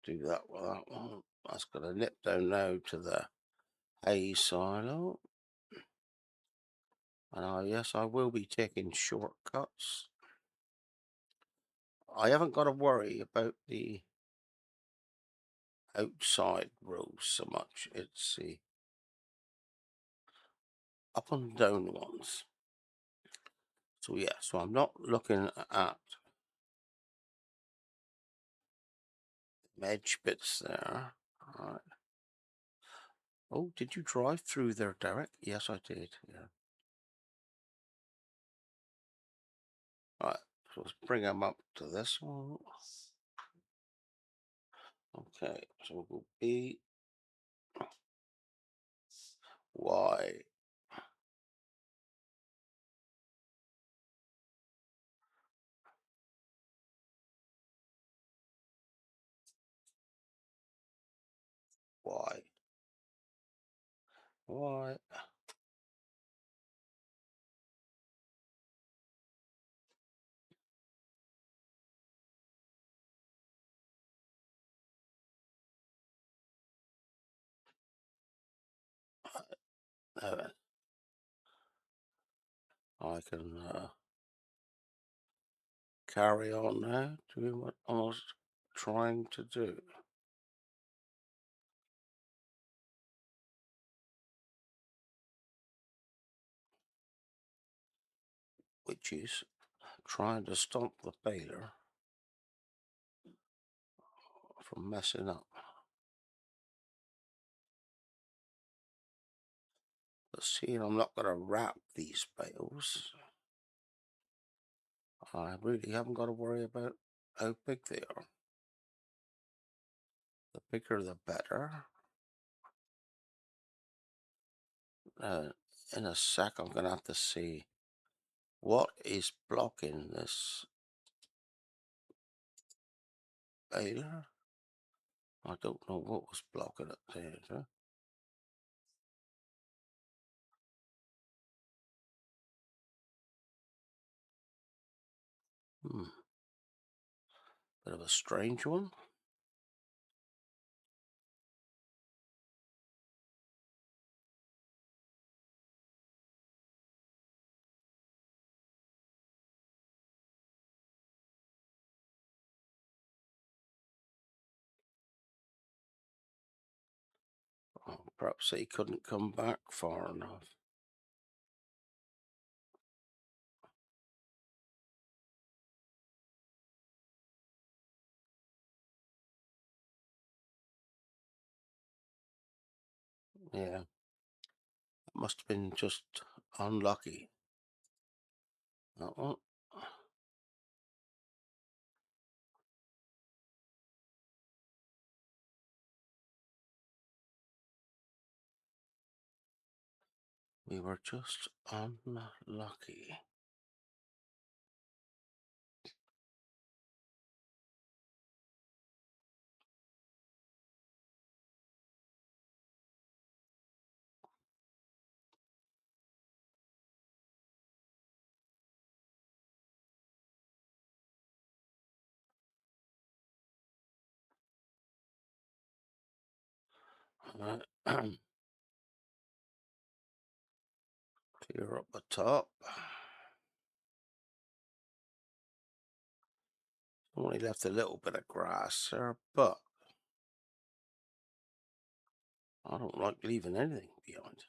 Do that with that one. That's got to nip down now to the hay silo. And yes, I will be taking shortcuts. I haven't got to worry about the outside rows so much. It's the up and down ones. So yeah, so I'm not looking at edge bits there. All right. Oh, did you drive through there, Derek? Yes, I did. Yeah. All right. So let's bring them up to this one. Okay. So we'll go B, Y, Y, Y. Now then, I can carry on now doing what I was trying to do, which is trying to stop the baler from messing up. But see, I'm not going to wrap these bales. I really haven't got to worry about how big they are. The bigger the better. In a sec, I'm going to have to see what is blocking this baler. I don't know what was blocking it there. Bit of a strange one. Oh, perhaps he couldn't come back far enough. Yeah, it must have been just unlucky. That one. We were just unlucky. Clear up the top. Only left a little bit of grass there, but I don't like leaving anything behind.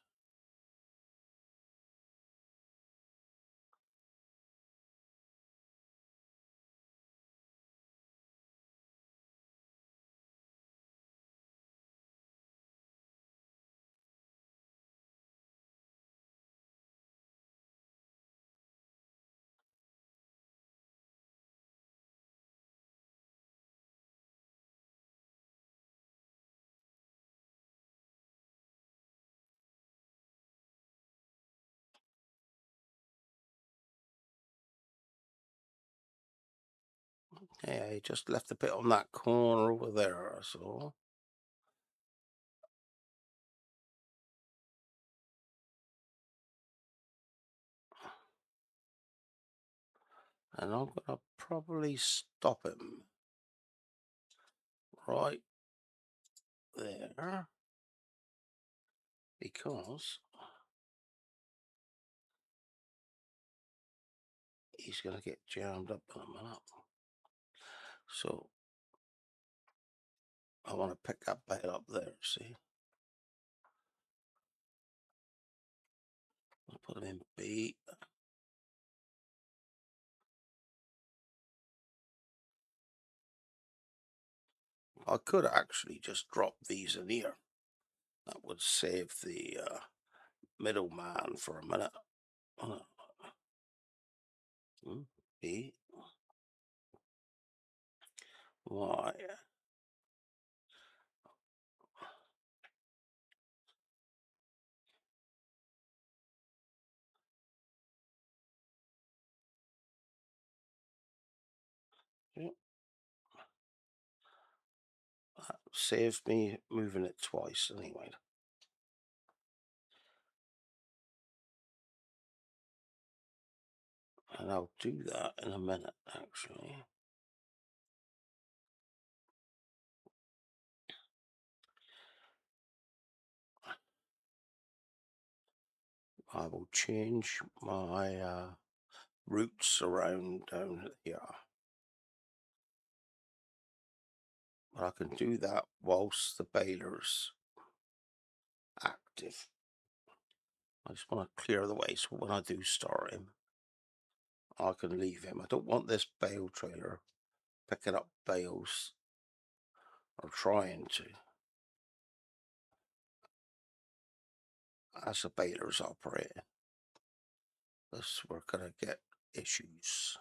Yeah, he just left a bit on that corner over there, so. And I'm gonna probably stop him right there, because he's gonna get jammed up in a minute. So I want to pick that bait up there, see? Let's put him in B. I could actually just drop these in here. That would save the middleman for a minute. B. Y. Yep. That saved me moving it twice anyway. And I'll do that in a minute, actually. I will change my routes around down here. But I can do that whilst the baler's active. I just want to clear the way so when I do start him, I can leave him. I don't want this bale trailer picking up bales, or trying to, as the baler's operating. Because we're going to get issues.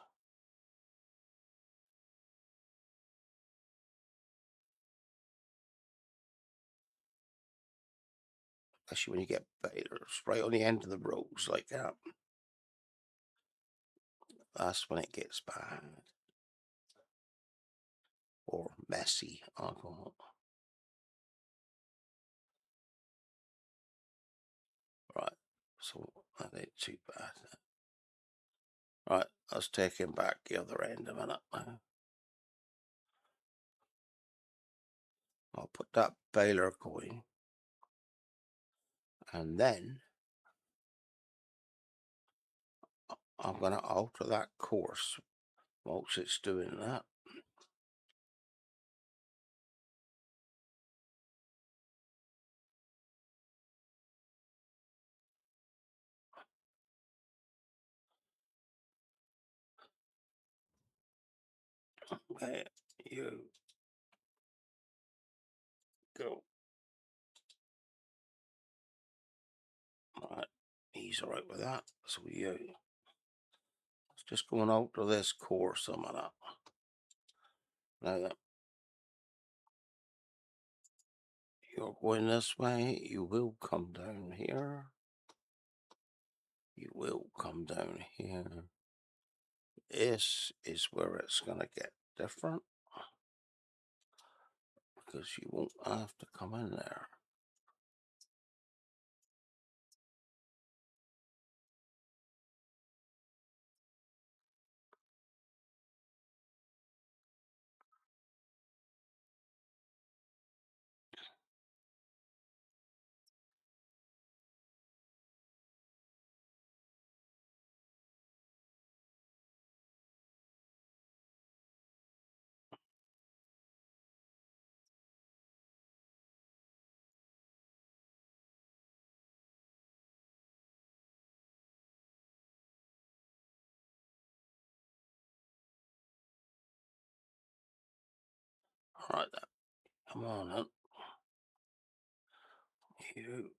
Especially when you get balers right on the end of the rows like that. That's when it gets bad. Or messy, I'll call it. Right, so that ain't too bad. Right, let's take him back the other end a minute. I'll put that baler going, and then I'm going to alter that course whilst it's doing that. There you go. Right, he's all right with that. So you just going out to this course a minute. Now that you're going this way, you will come down here. You will come down here. This is where it's going to get different, because you won't have to come in there. All right, then. Come on in. You.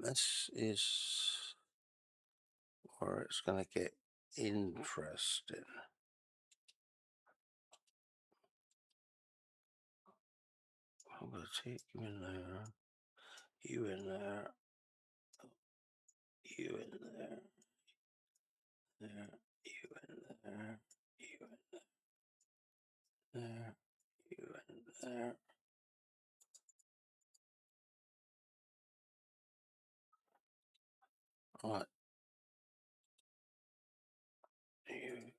This is where it's going to get interesting. I'm going to take you in there, you in there, you in there, there, you in there, you in there, you in there. Right, you.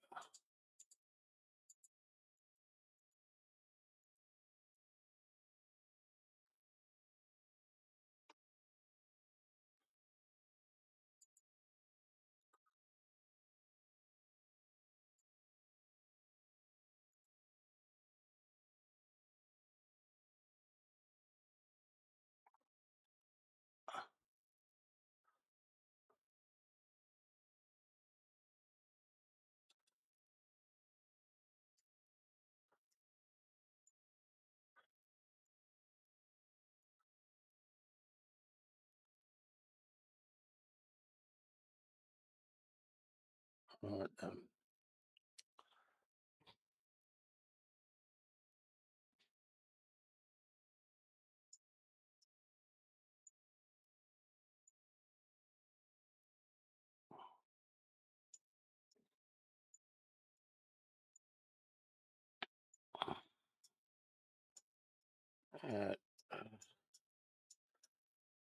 Right, uh,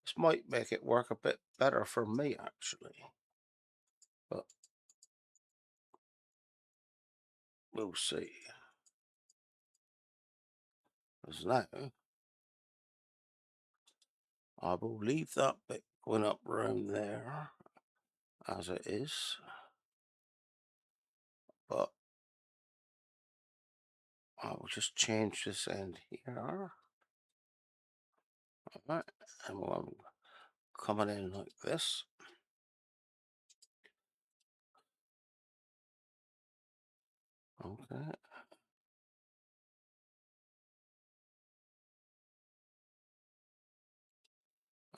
this might make it work a bit better for me, actually, but we'll see. Because now I will leave that bit going up around there as it is, but I will just change this end here. Alright, and we'll coming in like this. Okay.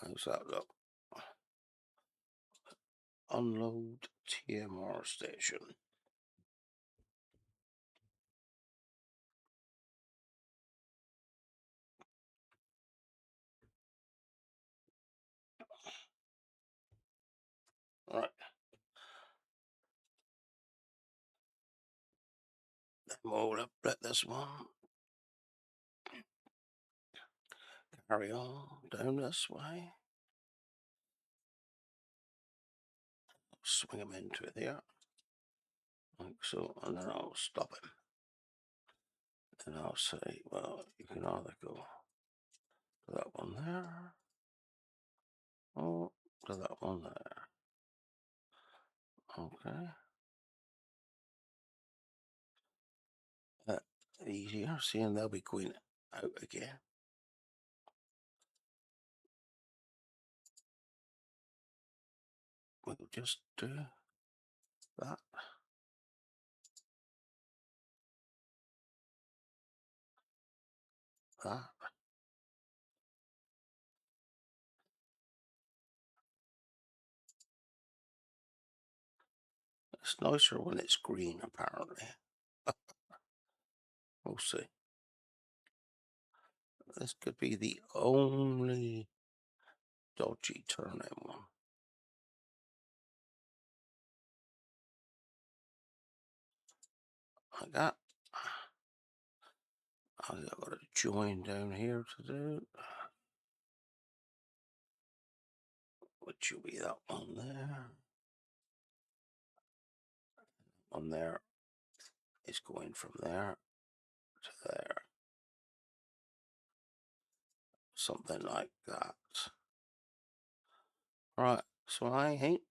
How's that look? Unload TMR station. Right. Then we'll let this one carry on down this way. Swing him into it here. Like so, and then I'll stop him. And I'll say, well, you can either go to that one there, or to that one there. Okay. Easier, seeing they'll be going out again. We'll just do that. That. It's nicer when it's green, apparently. We'll see. This could be the only dodgy turn-in one. Like that. I've got a join down here to do, which will be that one there. One there is going from there to there. Something like that. Right, so I ain't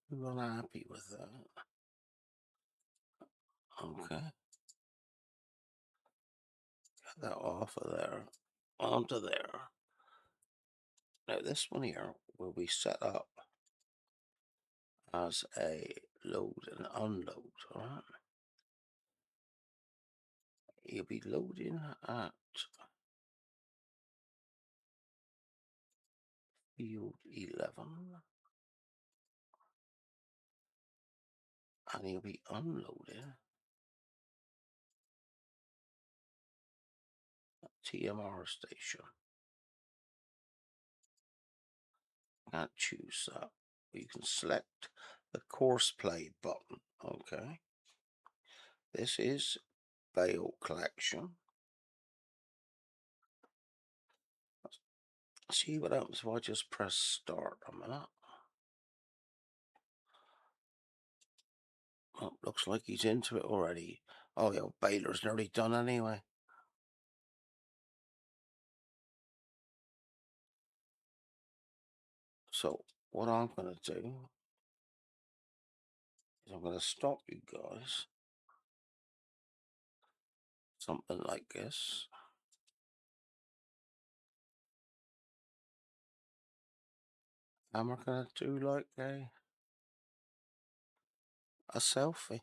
too happy with that. Okay. Get that off of there, onto there. Now this one here will be set up as a load and unload, alright? You'll be loading at field 11, and you'll be unloading at TMR station. Can't choose that. You can select the course play button. Okay. This is Bale collection. Let's see what happens if I just press start a minute. Oh, looks like he's into it already. Oh yeah, Baylor's nearly done anyway. So what I'm going to do is I'm going to stop you guys. Something like this. And we're going to do like a selfie.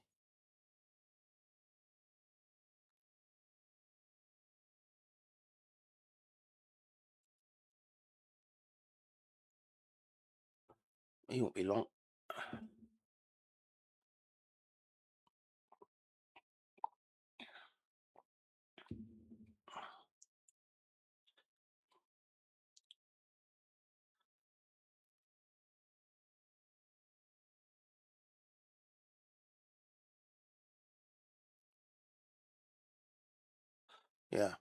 It won't be long. Yeah.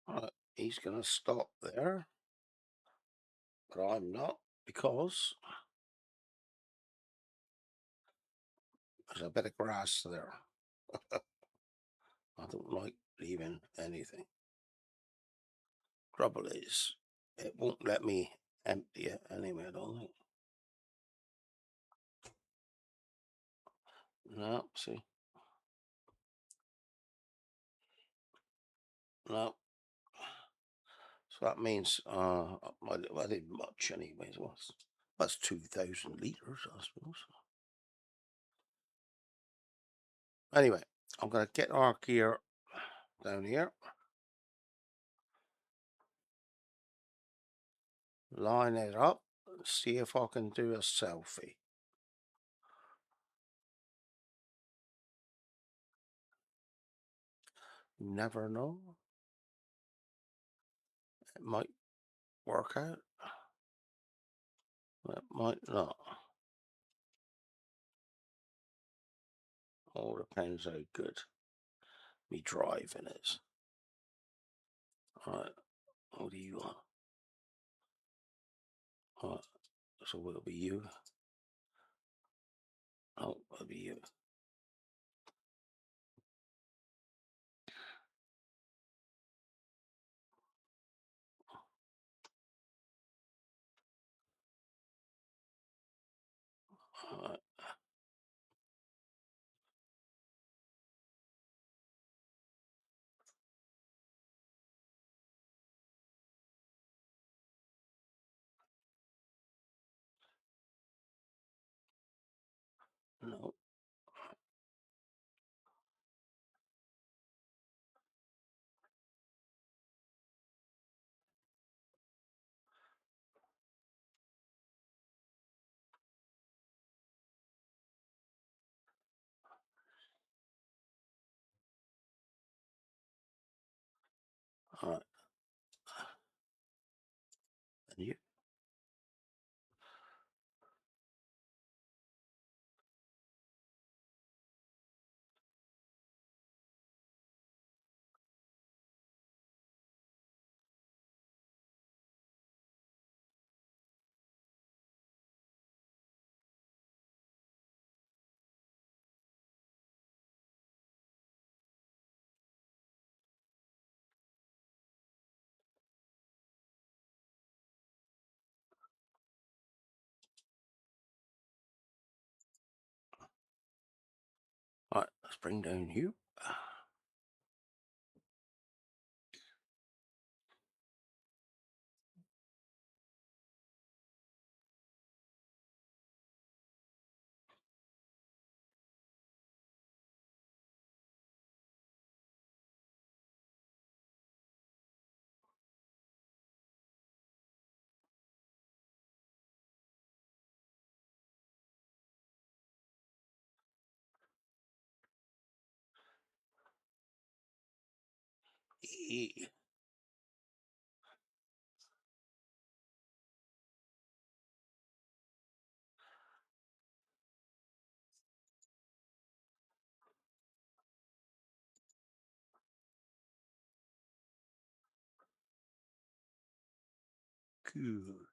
Right. He's going to stop there. But I'm not, because there's a bit of grass there. I don't like leaving anything. Trouble is, it won't let me empty it anyway, I don't think. No, see. No. So that means I did much anyways. That's 2,000 litres, I suppose. Anyway, I'm going to get our gear down here. Line it up. See if I can do a selfie. You never know. It might work out. It might not. All depends how good me driving is. Alright, what do you want? Alright, so it'll be you. Oh, it'll be you. Alright. No. And you. Right, let's bring down you. E. Q.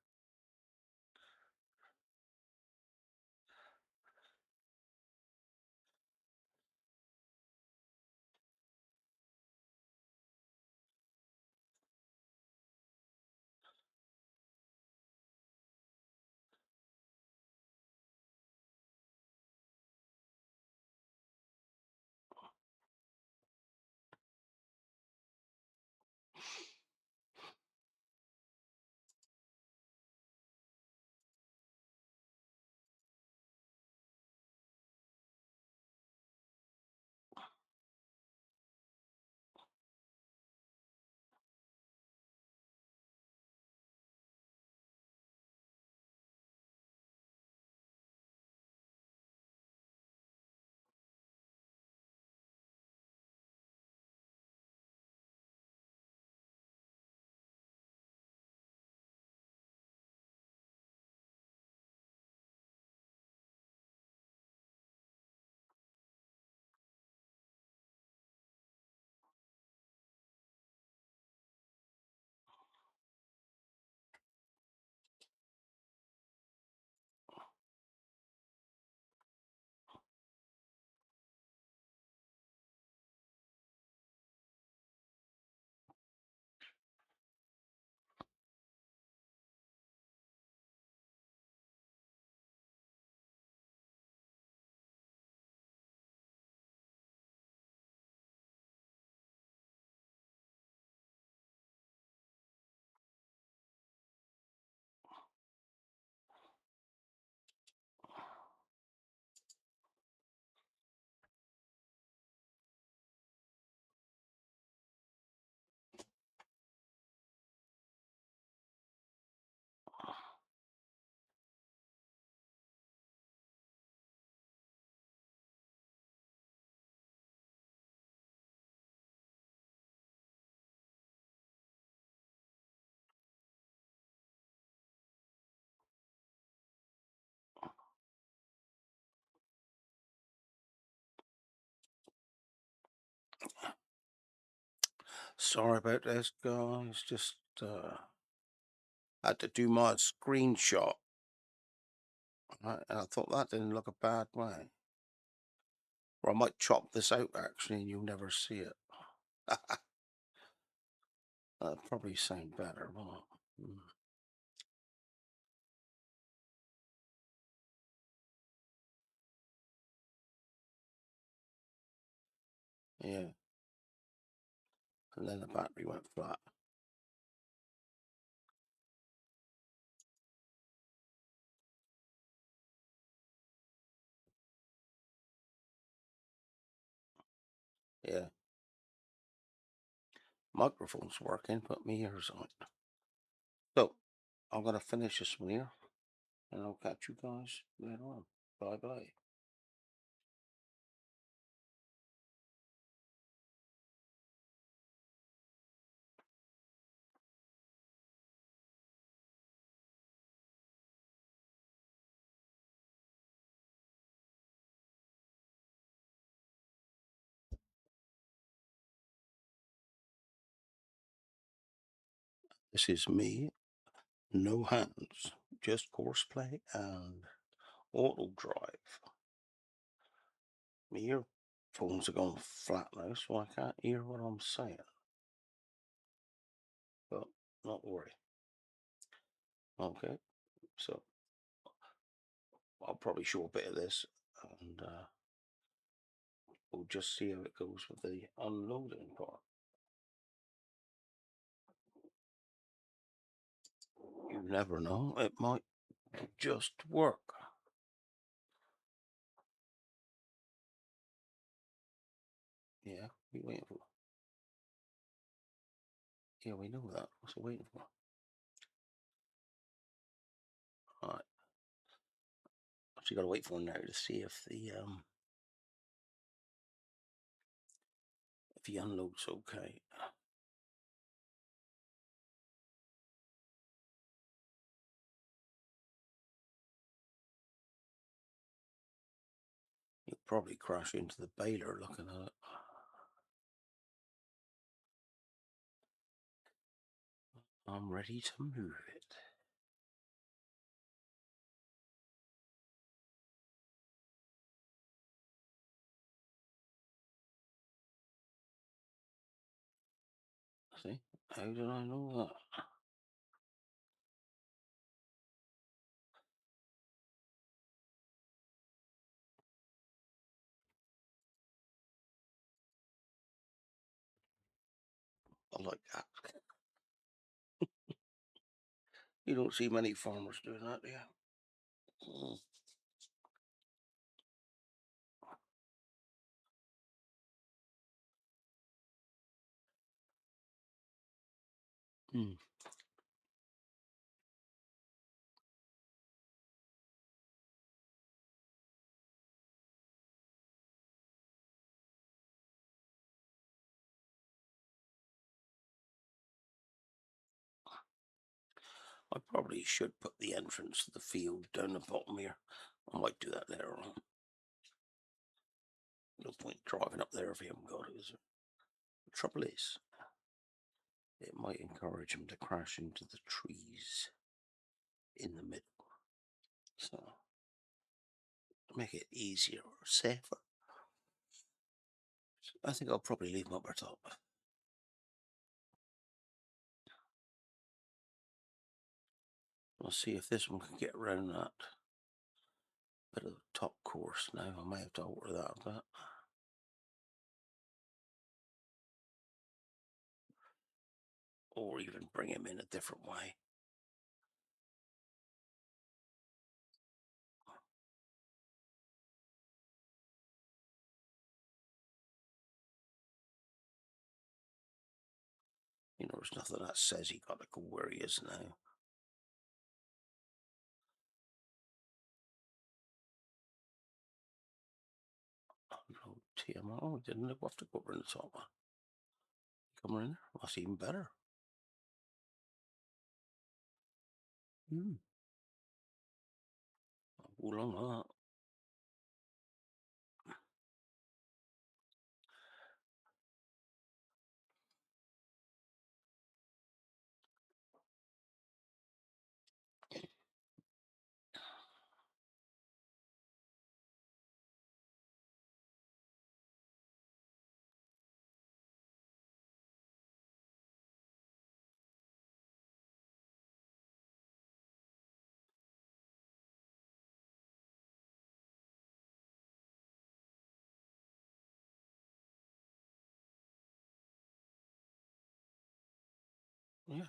Sorry about this, guys. Just had to do my screenshot. Right, and I thought that didn't look a bad way. Or I might chop this out actually, and you'll never see it. That'd probably sound better, won't it? Yeah, and then the battery went flat. Yeah, microphone's working, put my ears on. So I'm gonna finish this one here, and I'll catch you guys later on. Bye bye. This is me, no hands, just Courseplay and Autodrive. My earphones are going flat now, so I can't hear what I'm saying. But not worry. Okay, so I'll probably show a bit of this, and we'll just see how it goes with the unloading part. You never know, it might just work. Yeah, we waiting for. Yeah, we know that. What's it waiting for? All right. Actually, got to wait for now to see if the unload's okay. You'll probably crash into the baler looking at it. I'm ready to move it. See? How did I know that? I like that. You don't see many farmers doing that, do you? Mm. Mm. I probably should put the entrance to the field down the bottom here. I might do that later on. No point driving up there if you haven't got it, is there? The trouble is, it might encourage him to crash into the trees in the middle. So, to make it easier or safer, I think I'll probably leave him up our top. We'll see if this one can get around that bit of the top course now. I may have to alter that a bit. Or even bring him in a different way. You know, there's nothing that says he got to go where he is now. No TMO, didn't it? We'll have to go over in the top one. Come in there. That's even better. Hmm. I'll go along with that. Yeah.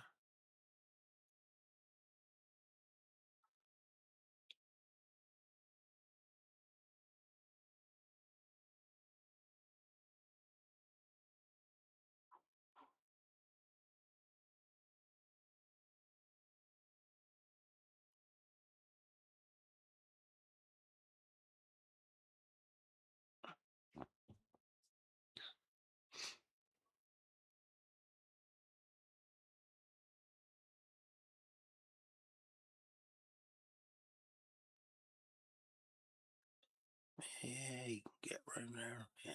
Yeah, you can get round there. Yeah.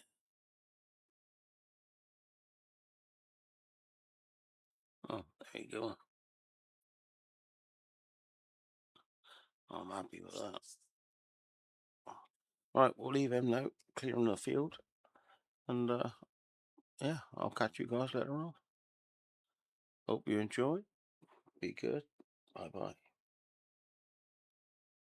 Oh, there you go. I'm happy with that. Right, we'll leave him now, clearing the field, and yeah, I'll catch you guys later on. Hope you enjoy. Be good. Bye bye.